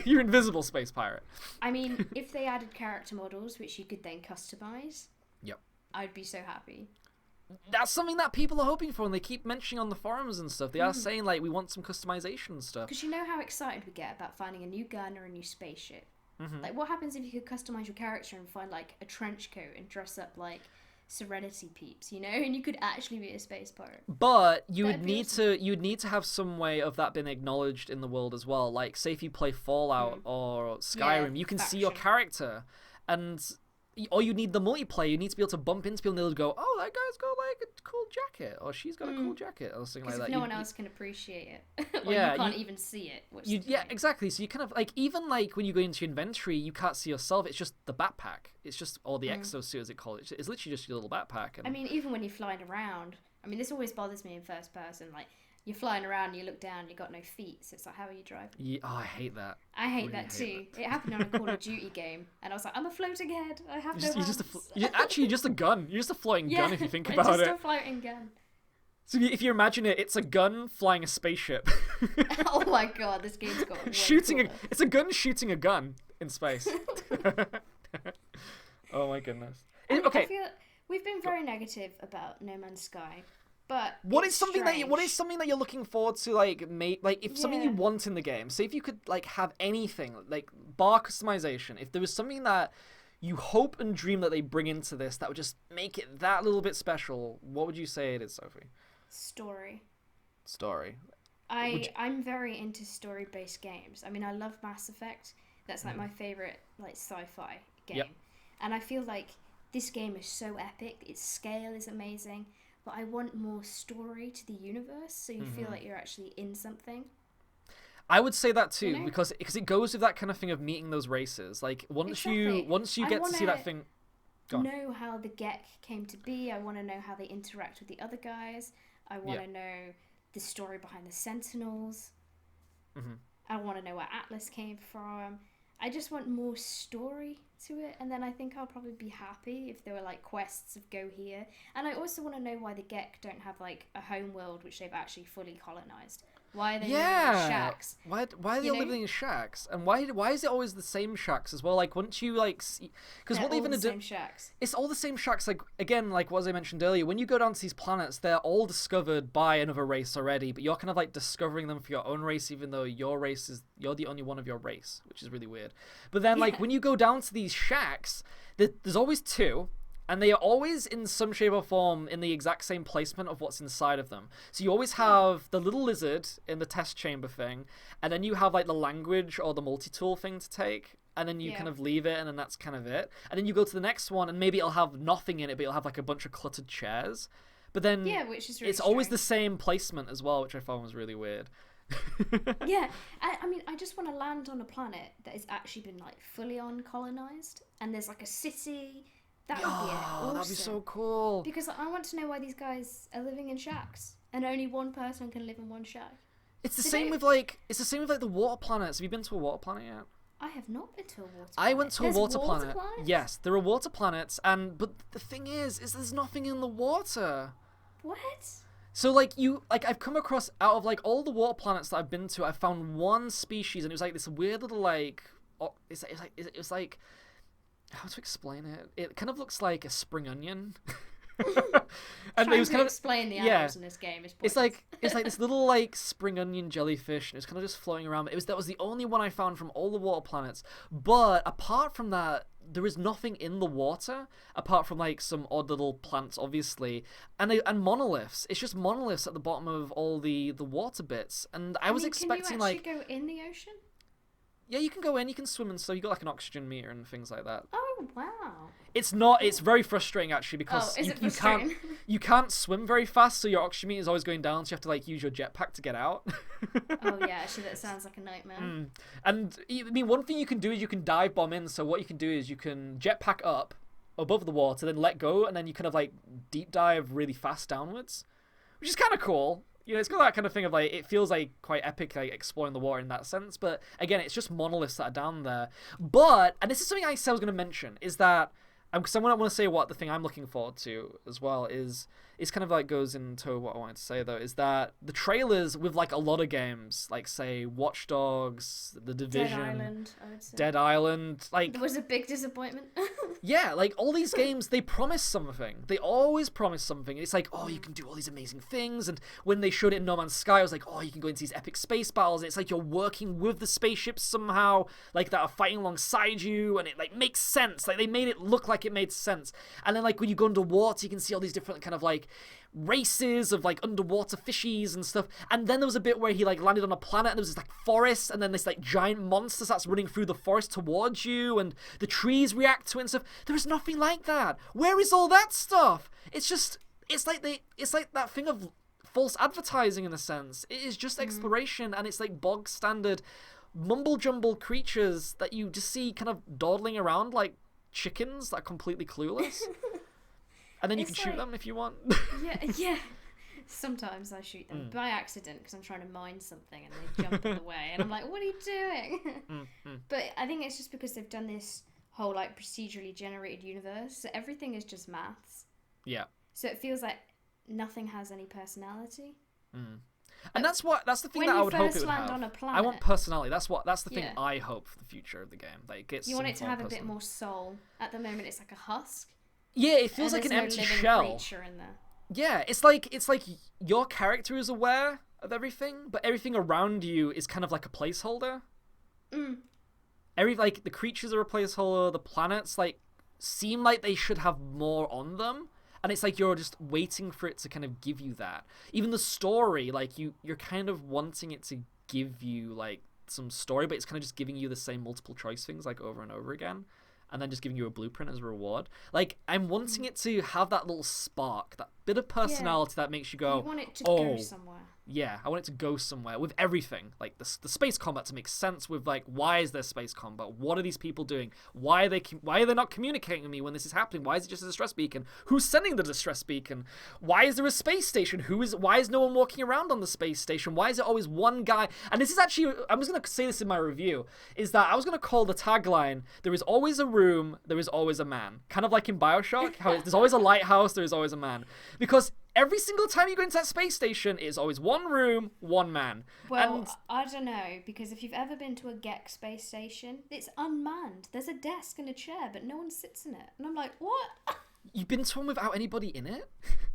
A: you're invisible space pirate.
B: I mean, if they added character models, which you could then customize.
A: Yep.
B: I'd be so happy.
A: That's something that people are hoping for, and they keep mentioning on the forums and stuff. They are saying, like, we want some customization and stuff.
B: Because you know how excited we get about finding a new gun or a new spaceship. Like, what happens if you could customize your character and find, like, a trench coat and dress up like Serenity peeps, you know? And you could actually be a space pirate.
A: But you would need to have some way of that being acknowledged in the world as well. Like, say if you play Fallout or Skyrim, you can see your character, and... Or you need the multiplayer. You need to be able to bump into people and they'll go, oh, that guy's got like a cool jacket, or she's got a cool jacket, or something like that.
B: Because no one else can appreciate it. Or
A: yeah,
B: you can't even see it.
A: Yeah, exactly. So you kind of like, even like when you go into your inventory, you can't see yourself. It's just the backpack. It's just, or the exosuit as it call it. It's literally just your little backpack. And...
B: I mean, even when you're flying around, I mean, this always bothers me in first person. Like, you're flying around, you look down, you got no feet, so it's like, how are you driving?
A: Yeah, oh, I hate that.
B: I hate that too. It happened on a Call of Duty game, and I was like, I'm a floating head. I have no hands.
A: Actually, you're just a gun. You're just a floating gun if you think about it.
B: It's just a floating gun.
A: So if you imagine it, it's a gun flying a spaceship.
B: Oh my god, this game's got way
A: It's a gun shooting a gun in space. Oh my goodness. Okay.
B: I feel we've been very negative about No Man's Sky. But
A: what is something that you're looking forward to, like if something you want in the game? Say if you could like have anything like bar customization, if there was something that you hope and dream that they bring into this that would just make it that little bit special, what would you say it is, Sophie?
B: Story.
A: I'm
B: very into story-based games. I mean, I love Mass Effect. That's like my favorite like sci-fi game.
A: Yep.
B: And I feel like this game is so epic. Its scale is amazing. But I want more story to the universe, so you feel like you're actually in something.
A: I would say that too, because it goes with that kind of thing of meeting those races. Like once you get to see that thing,
B: know how the Gek came to be. I want to know how they interact with the other guys. I want to know the story behind the Sentinels. I want to know where Atlas came from. I just want more story to it, and then I think I'll probably be happy if there were like quests of go here. And I also want to know why the Gek don't have like a home world which they've actually fully colonized. Why are they living in shacks?
A: Why are they all living in shacks? And why is it always the same shacks as well? Like, once you like, because what they've been doing, it's all the same shacks. Like again, like what I mentioned earlier, when you go down to these planets, they're all discovered by another race already, but you're kind of like discovering them for your own race, even though you're the only one of your race, which is really weird. But then like when you go down to these shacks, there's always two. And they are always in some shape or form in the exact same placement of what's inside of them. So you always have the little lizard in the test chamber thing, and then you have like the language or the multi-tool thing to take, and then you kind of leave it, and then that's kind of it. And then you go to the next one, and maybe it'll have nothing in it, but it'll have like a bunch of cluttered chairs. But then
B: which is really
A: it's always the same placement as well, which I found was really weird.
B: Yeah, I mean, I just want to land on a planet that has actually been like fully colonized, and there's like a city. That would be awesome.
A: That'd be so cool.
B: Because I want to know why these guys are living in shacks, and only one person can live in one shack.
A: It's the same with the water planets. Have you been to a water planet yet?
B: I have not been to a water planet.
A: I went to a water planet.
B: Planets?
A: Yes, there are water planets, but the thing is there's nothing in the water.
B: What?
A: So I've come across, out of like all the water planets that I've been to, I found one species, and it was like this weird little like, it was like. How to explain it? It kind of looks like a spring onion. And it was kind of
B: explain the animals in this game is pointless.
A: it's like this little like spring onion jellyfish, and it's kind of just floating around. That was the only one I found from all the water planets. But apart from that, there is nothing in the water apart from like some odd little plants, obviously, and monoliths. It's just monoliths at the bottom of all the water bits. And I was expecting
B: can you actually go in the ocean?
A: Yeah, you can go in, you can swim, and so you got like an oxygen meter and things like that.
B: Oh wow!
A: It's very frustrating actually because you can't swim very fast, so your oxygen meter is always going down, so you have to like use your jetpack to get out.
B: Oh yeah, actually that sounds like a nightmare.
A: And I mean, one thing you can do is you can dive bomb in. So what you can do is you can jetpack up above the water, then let go, and then you kind of like deep dive really fast downwards, which is kind of cool. You know, it's got that kind of thing of like, it feels like quite epic, like exploring the water in that sense. But again, it's just monoliths that are down there. But, and this is something I said I was going to mention, is that, because I want to say what the thing I'm looking forward to as well is kind of like goes into what I wanted to say though, is that the trailers with like a lot of games, like say Watch Dogs, The Division,
B: Dead Island, I would say.
A: Dead Island, like
B: it was a big disappointment.
A: yeah, like all these games, they promise something. They always promise something. It's like, oh, you can do all these amazing things. And when they showed it in No Man's Sky, I was like, oh, you can go into these epic space battles. And it's like you're working with the spaceships somehow, like that are fighting alongside you, and it like makes sense. Like they made it look like it made sense. And then like when you go underwater, you can see all these different kind of like races of like underwater fishies and stuff. And then there was a bit where he like landed on a planet and there was this like forest, and then this like giant monster starts running through the forest towards you, and the trees react to it and stuff. There is nothing like that. Where is all that stuff? It's like that thing of false advertising in a sense. It is just exploration, and it's like bog standard mumble jumble creatures that you just see kind of dawdling around like chickens that are completely clueless. And then you can shoot them if you want.
B: Yeah. Sometimes I shoot them by accident because I'm trying to mine something and they jump in the way, and I'm like, what are you doing? But I think it's just because they've done this whole like procedurally generated universe, so everything is just maths.
A: Yeah.
B: So it feels like nothing has any personality.
A: And that's the thing that I would hope it would have.
B: On a planet,
A: I want personality. That's the thing I hope for the future of the game. Like
B: you want it to have a bit more soul. At the moment, it's like a husk.
A: Yeah, it feels like an empty shell.
B: In there.
A: Yeah, it's like your character is aware of everything, but everything around you is kind of like a placeholder. Like the creatures are a placeholder. The planets like seem like they should have more on them. And it's like you're just waiting for it to kind of give you that. Even the story, like you're kind of wanting it to give you like some story, but it's kind of just giving you the same multiple choice things like over and over again, and then just giving you a blueprint as a reward. Like I'm wanting it to have that little spark, that bit of personality that makes you go,
B: you want it to go somewhere.
A: Yeah, I want it to go somewhere with everything. Like the space combat to make sense with like, why is there space combat? What are these people doing? Why are they not communicating with me when this is happening? Why is it just a distress beacon? Who's sending the distress beacon? Why is there a space station? Why is no one walking around on the space station? Why is it always one guy? And this is actually, I was going to say this in my review, is that I was going to call the tagline, there is always a room, there is always a man. Kind of like in BioShock, how there's always a lighthouse, there is always a man. Because every single time you go into that space station, it's always one room, one man.
B: Well, I don't know, because if you've ever been to a GEC space station, it's unmanned. There's a desk and a chair, but no one sits in it. And I'm like, what?
A: You've been to one without anybody in it?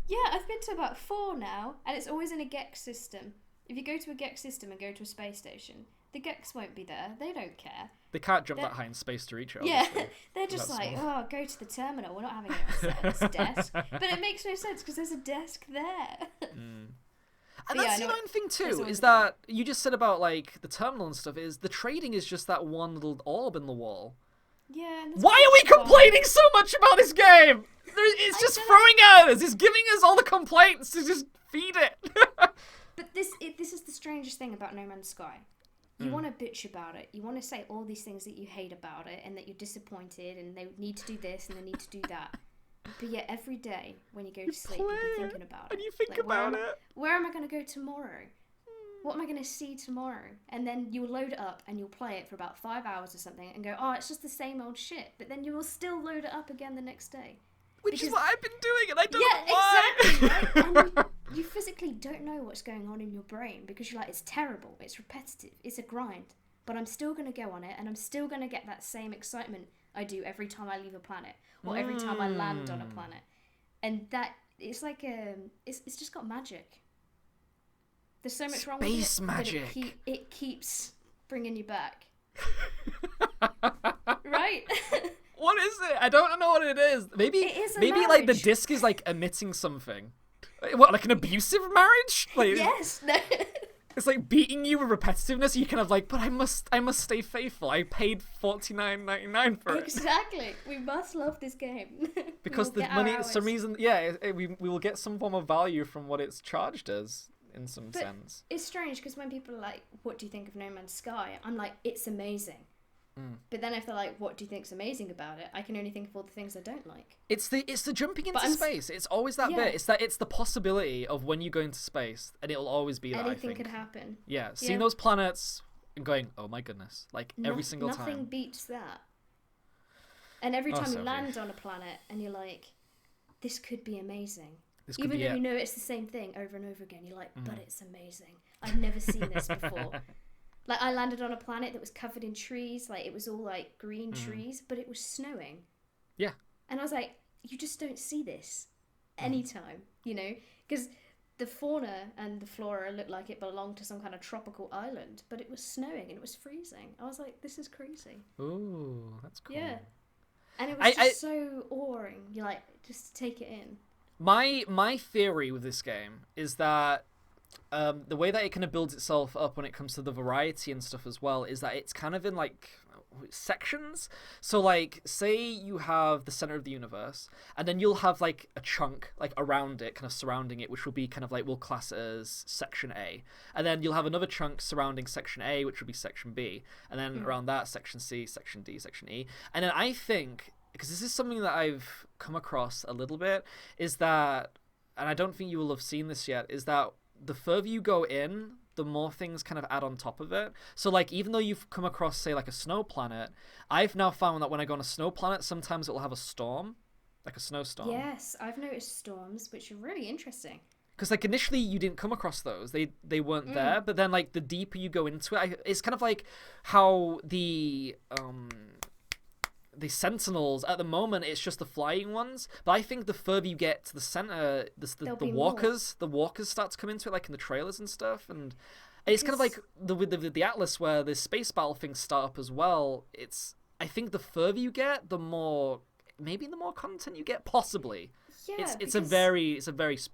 B: Yeah, I've been to about 4 now, and it's always in a GEC system. If you go to a GEC system and go to a space station, the GECs won't be there. They don't care.
A: They can't jump that high in space to reach it.
B: Yeah, they're just like, oh, go to the terminal. We're not having it at this desk. But it makes no sense because there's a desk there.
A: And that's the main thing too, is that you just said about like the terminal and stuff, is the trading is just that one little orb in the wall.
B: Yeah.
A: Why are we complaining so much about this game? It's just throwing at us. It's giving us all the complaints to just feed it.
B: But this is the strangest thing about No Man's Sky. You want to bitch about it. You want to say all these things that you hate about it and that you're disappointed and they need to do this and they need to do that. But yet every day when you go to sleep, you'll be thinking about it.
A: And you think about it.
B: Where am I going to go tomorrow? What am I going to see tomorrow? And then you'll load it up and you'll play it for about 5 hours or something and go, oh, it's just the same old shit. But then you will still load it up again the next day.
A: Which is what I've been doing, and I don't know why.
B: Exactly, right? You physically don't know what's going on in your brain because you're like, it's terrible, it's repetitive, it's a grind. But I'm still going to go on it, and I'm still going to get that same excitement I do every time I leave a planet, or every time I land on a planet. and that it's like it's just got magic. There's so much wrong with it.
A: Space magic.
B: But it keeps bringing you back. Right?
A: What is it? I don't know what it is. Maybe
B: It is a
A: maybe like the
B: marriage.
A: disc is like emitting something. What, like an abusive marriage? Like
B: Yes. No.
A: it's like beating you with repetitiveness. You kind of like, but I must stay faithful. I paid $49.99 for it.
B: Exactly. We must love this game.
A: Because
B: We'll
A: the
B: get our
A: money,
B: hours.
A: some reason, we will get some form of value from what it's charged as in some sense.
B: It's strange because when people are like, "What do you think of No Man's Sky?" I'm like, "It's amazing." But then if they're like, "What do you think's amazing about it?" I can only think of all the things I don't like.
A: It's the jumping into
B: I'm
A: space. It's always that
B: Yeah.
A: bit. It's the possibility of when you go into space, and it'll always be that. I
B: Anything
A: think.
B: could happen.
A: Yeah, seeing
B: Yeah.
A: those planets and going, oh my goodness, like every single
B: Nothing
A: time.
B: beats that. And every
A: Oh,
B: time you
A: Sophie.
B: land on a planet and you're like, "This could be amazing."
A: This could
B: Even
A: be
B: though
A: it.
B: you know it's the same thing over and over again, you're like, "But it's amazing. I've never seen this before." Like, I landed on a planet that was covered in trees. Like, it was all, like, green trees, but it was snowing.
A: Yeah.
B: And I was like, you just don't see this anytime, you know? Because the fauna and the flora looked like it belonged to some kind of tropical island, but it was snowing and it was freezing. I was like, this is crazy.
A: Ooh, that's cool.
B: Yeah. And it was just so awing. You're like, just take it in.
A: My theory with this game is that the way that it kind of builds itself up when it comes to the variety and stuff as well is that it's kind of in like sections. So like, say you have the center of the universe, and then you'll have like a chunk like around it, kind of surrounding it, which will be kind of like, we'll class it as section A, and then you'll have another chunk surrounding section A, which will be section B, and then around that section C, section D, section E, and then I think, because this is something that I've come across a little bit, is that, and I don't think you will have seen this yet, is that the further you go in, the more things kind of add on top of it. So like, even though you've come across, say, like a snow planet, I've now found that when I go on a snow planet, sometimes it will have a storm, like a snowstorm.
B: Yes, I've noticed storms, which are really interesting.
A: Because like initially you didn't come across those, they weren't there, but then like the deeper you go into it, it's kind of like how the sentinels at the moment, it's just the flying ones, but I think the further you get to the center, the walkers start to come into it, like in the trailers and stuff, and it's kind of like with the Atlas, where the space battle things start up as well. I think the further you get, the more content you get, possibly.
B: Yeah,
A: it's a very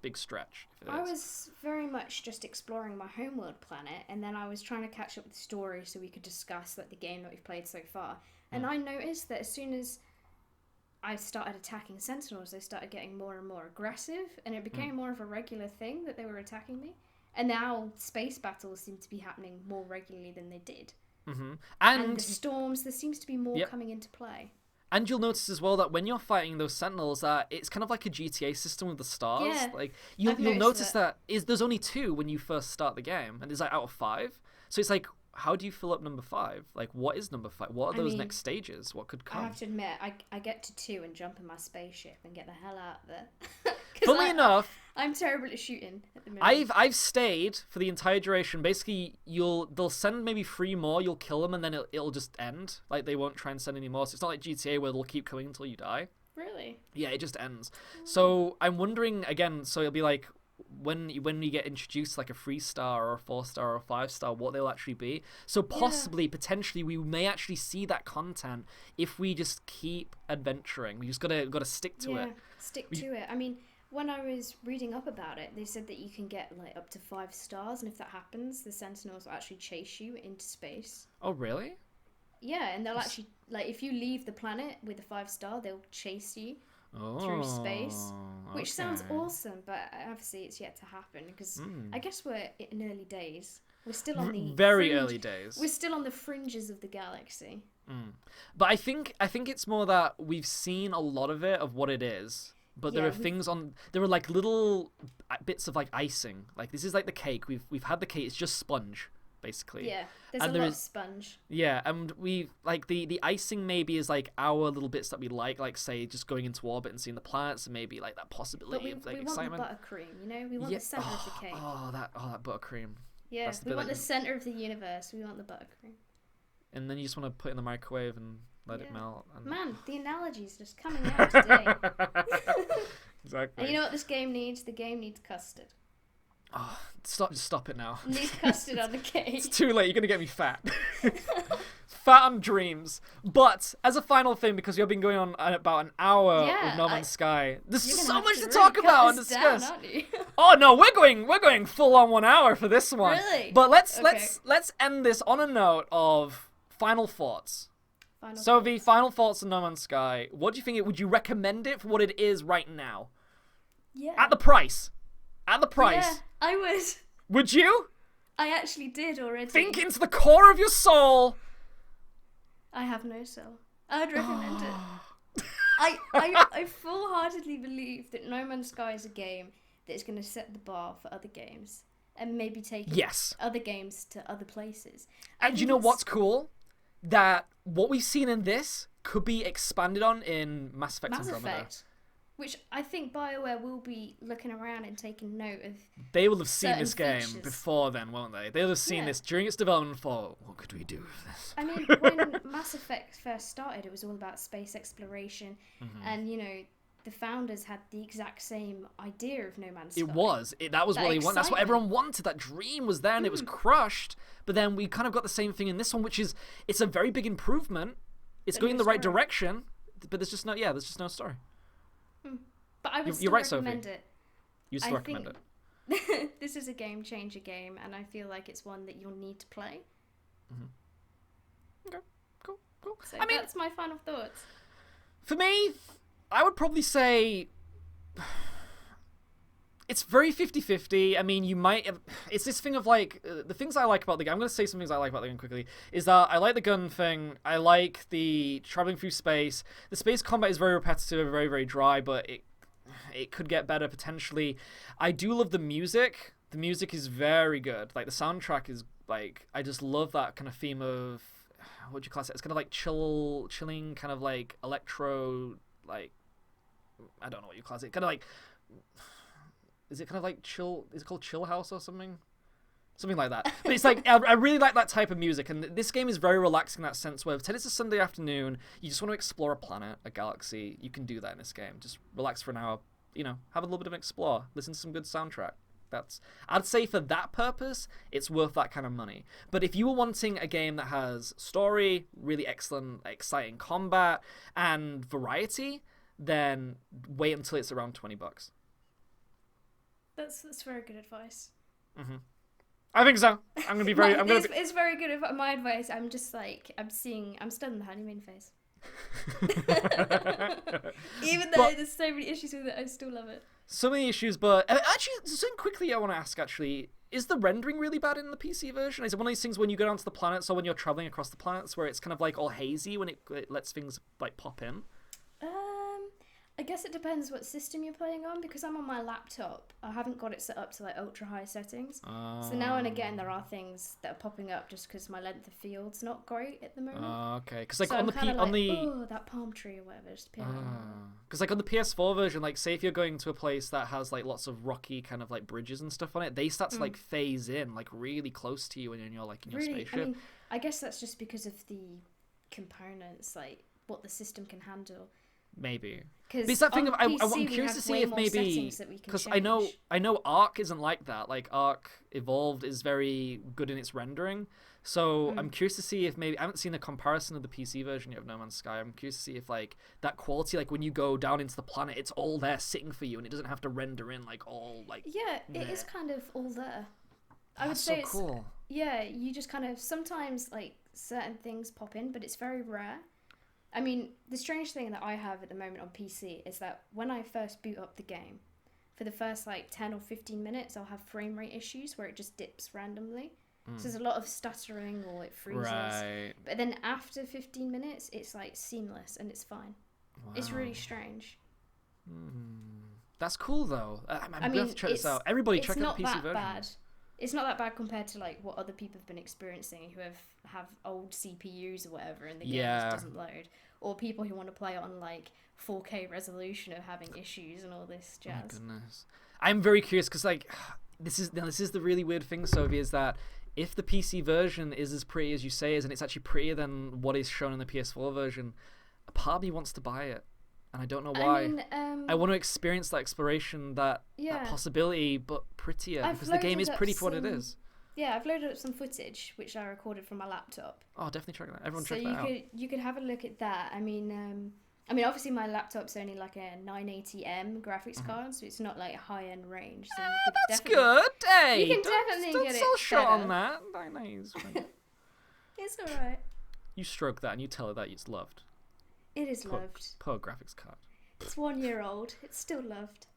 A: big stretch.
B: I was very much just exploring my homeworld planet, and then I was trying to catch up with the story so we could discuss like the game that we've played so far. And I noticed that as soon as I started attacking sentinels, they started getting more and more aggressive, and it became more of a regular thing that they were attacking me. And now space battles seem to be happening more regularly than they did.
A: Mm-hmm.
B: And the storms, there seems to be more coming into play.
A: And you'll notice as well that when you're fighting those sentinels, it's kind of like a GTA system with the stars.
B: Yeah,
A: like you'll notice that there's only 2 when you first start the game, and there's like out of 5. So it's like, how do you fill up number 5? Like, what is number 5? What are those next stages? What could come?
B: I have to admit, I get to 2 and jump in my spaceship and get the hell out of there.
A: Funnily enough,
B: I'm terrible at shooting at the moment.
A: I've stayed for the entire duration. Basically, they'll send maybe 3 more, you'll kill them, and then it'll just end. Like, they won't try and send any more. So it's not like GTA where they'll keep coming until you die.
B: Really?
A: Yeah, it just ends. So I'm wondering again. So it'll be like, when you get introduced to like a 3-star or a 4-star or a 5-star, what they'll actually be. So potentially, we may actually see that content if we just keep adventuring. We just gotta stick to it.
B: Stick to it. I mean, when I was reading up about it, they said that you can get like up to 5 stars, and if that happens, the sentinels will actually chase you into space.
A: Oh, really?
B: Yeah, and they'll actually, like, if you leave the planet with a 5-star, they'll chase you through space, which sounds awesome, but obviously it's yet to happen, because I guess we're in early days. We're still on the
A: early days.
B: We're still on the fringes of the galaxy.
A: But I think it's more that we've seen a lot of it, of what it is. But there are things there are like little bits of like icing. Like, this is like the cake. We've had the cake. It's just sponge, basically.
B: Yeah, there's a lot of sponge.
A: Yeah, and we like the icing maybe is like our little bits that we like say just going into orbit and seeing the planets, and maybe like that possibility of like excitement.
B: Want the buttercream, you know? We want the center of the cake.
A: That buttercream.
B: Yeah, we want the center of the universe. We want the buttercream.
A: And then you just want to put it in the microwave and let it melt. And...
B: Man, the analogy's just coming out today.
A: Exactly.
B: And you know what this game needs? The game needs custard.
A: Oh, stop it now.
B: It needs custard on the cake.
A: It's too late. You're gonna get me fat. Fat on dreams. But as a final thing, because we've been going on about an hour with No Man's Sky, there's so much to talk about and discuss.
B: Down, aren't you?
A: Oh no, we're going full on 1 hour for this one.
B: Really?
A: But let's end this on a note of final thoughts. Final thoughts on No Man's Sky. What do you think? Would you recommend it for what it is right now?
B: Yeah.
A: At the price.
B: Yeah, I would.
A: Would you?
B: I actually did already.
A: Think into the core of your soul.
B: I have no soul. I would recommend it. I full-heartedly believe that No Man's Sky is a game that is going to set the bar for other games and maybe take other games to other places.
A: And you know what's cool? That what we've seen in this could be expanded on in Mass Effect Andromeda.
B: Which I think BioWare will be looking around and taking note of.
A: They will have seen this game
B: features
A: before then, won't they? They'll have seen this during its development and thought, what could we do with this?
B: I mean, when Mass Effect first started, it was all about space exploration. And, the founders had the exact same idea of No Man's Sky.
A: It was. That was what they wanted. That's what everyone wanted. That dream was there and it was crushed. But then we kind of got the same thing in this one, which is, it's a very big improvement. It's going in the right direction. But there's just no story.
B: But I would still recommend it.
A: You still recommend it.
B: This is a game changer game, and I feel like it's one that you'll need to play.
A: Okay, cool.
B: So that's my final thoughts.
A: For me, I would probably say it's very 50-50. I mean, you might... It's this thing of, like... the things I like about the game... I'm going to say some things I like about the game quickly. Is that I like the gun thing. I like the traveling through space. The space combat is very repetitive, very, very dry, but it could get better, potentially. I do love the music. The music is very good. Like, the soundtrack is, like... I just love that kind of theme of... What would you class it? It's kind of like chilling, kind of like electro... Like... I don't know what you class it. Kind of like... Is it kind of like chill? Is it called Chill House or something? Something like that. But it's like, I really like that type of music. And this game is very relaxing in that sense where pretend it's a Sunday afternoon, you just want to explore a planet, a galaxy. You can do that in this game. Just relax for an hour, have a little bit of an explore. Listen to some good soundtrack. I'd say for that purpose, it's worth that kind of money. But if you were wanting a game that has story, really excellent, exciting combat, and variety, then wait until it's around $20.
B: That's very good advice.
A: I think so. I'm gonna be very.
B: It's very good. My advice. I'm just like I'm still in the honeymoon phase. Even though there's so many issues with it, I still love it.
A: So many issues, but actually, something quickly I want to ask. Actually, is the rendering really bad in the PC version? Is it one of these things when you go down to the planets or when you're traveling across the planets where it's kind of like all hazy when it lets things like pop in?
B: I guess it depends what system you're playing on, because I'm on my laptop. I haven't got it set up to like ultra high settings. So now and again there are things that are popping up just because my length of field's not great at the moment.
A: Okay, because like
B: so
A: on
B: oh, that palm tree or whatever just appeared.
A: Because like on the PS4 version, like say if you're going to a place that has like lots of rocky kind of like bridges and stuff on it, they start to like phase in like really close to you when you're like in your spaceship.
B: I mean, I guess that's just because of the components, like what the system can handle.
A: Maybe. But it's that thing of I'm curious to see if maybe because I know Arc isn't like that. Like Arc Evolved is very good in its rendering, so I'm curious to see if maybe I haven't seen a comparison of the PC version yet of No Man's Sky. I'm curious to see if like that quality, like when you go down into the planet, it's all there sitting for you, and it doesn't have to render in like all like.
B: Yeah, it is kind of all there. I would say it's
A: cool.
B: Yeah, you just kind of sometimes like certain things pop in, but it's very rare. I mean, the strange thing that I have at the moment on PC is that when I first boot up the game, for the first like 10 or 15 minutes, I'll have frame rate issues where it just dips randomly. So there's a lot of stuttering or it freezes. Right. But then after 15 minutes, it's like seamless and it's fine. Wow. It's really strange.
A: That's cool though. I'm going to have to check this out. Everybody check out the PC version.
B: Bad. It's not that bad compared to like what other people have been experiencing who have old CPUs or whatever and the game just doesn't load, or people who want to play it on like 4K resolution are having issues and all this jazz.
A: Oh my goodness. I'm very curious because like this is the really weird thing, Sophie, is that if the PC version is as pretty as you say is, and it's actually prettier than what is shown in the PS4 version, a part of me wants to buy it. and I don't know why.
B: I mean,
A: I want to experience that exploration, that possibility, but prettier, because the game is pretty for what it is.
B: Yeah, I've loaded up some footage which I recorded from my laptop.
A: Oh, definitely check that. Everyone check that out.
B: So you could have a look at that. I mean, obviously my laptop's only like a 980M graphics card, so it's not like a high-end range. So
A: that's good. Hey,
B: you can definitely get it.
A: Don't sell short on that.
B: It's all right.
A: You stroke that and you tell it that it's loved.
B: It is loved.
A: Poor graphics card.
B: It's 1 year old. It's still loved.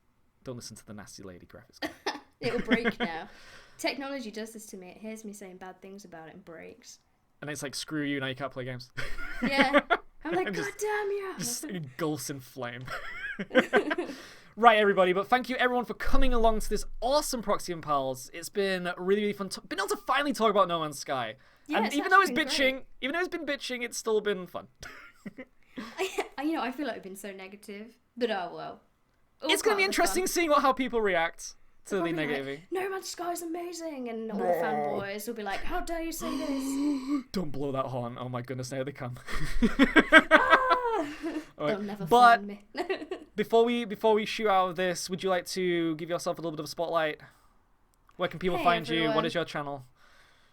A: Don't listen to the nasty lady graphics card.
B: It will break now. Technology does this to me. It hears me saying bad things about it and breaks.
A: And it's like, screw you, now you can't play games.
B: Yeah. I'm like, God damn you.
A: Just engulfs in flame. Right, everybody, but thank you everyone for coming along to this awesome Proxy and Pals. It's been really, really fun. Been able to finally talk about No Man's Sky.
B: Yeah,
A: and even though it's been bitching, it's still been fun.
B: I feel like I've been so negative, but oh well.
A: It's going to be interesting seeing how people react to the negativity.
B: Like, No Man's Sky is amazing, and all the fanboys will be like, how dare you say this?
A: Don't blow that horn. Oh my goodness, now they come.
B: They'll never find me.
A: before we shoot out of this, would you like to give yourself a little bit of a spotlight? Where can people find you? What is your channel?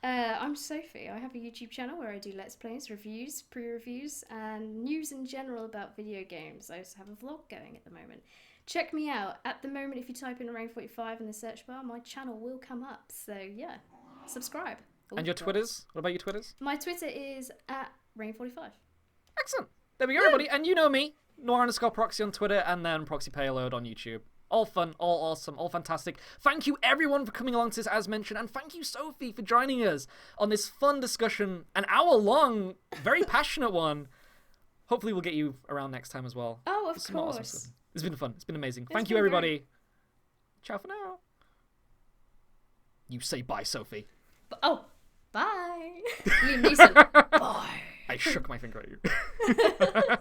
B: I'm Sophie. I have a YouTube channel where I do Let's Plays, reviews, pre-reviews, and news in general about video games. I also have a vlog going at the moment. Check me out. At the moment, if you type in Rain45 in the search bar, my channel will come up. So yeah, subscribe.
A: And your Twitters? What about your Twitters?
B: My Twitter is at Rain45.
A: Excellent. There we go, everybody. And you know me, Noir_Proxy on Twitter, and then Proxy Payload on YouTube. All fun, all awesome, all fantastic. Thank you everyone for coming along to this, as mentioned, and thank you Sophie for joining us on this fun discussion, an hour-long, very passionate one. Hopefully we'll get you around next time as well.
B: Oh, of course.
A: Awesome. It's been fun. It's been amazing. Thank you, everybody. Great. Ciao for now. You say bye, Sophie.
B: Oh, bye. Liam Neeson. Bye.
A: I shook my finger at you.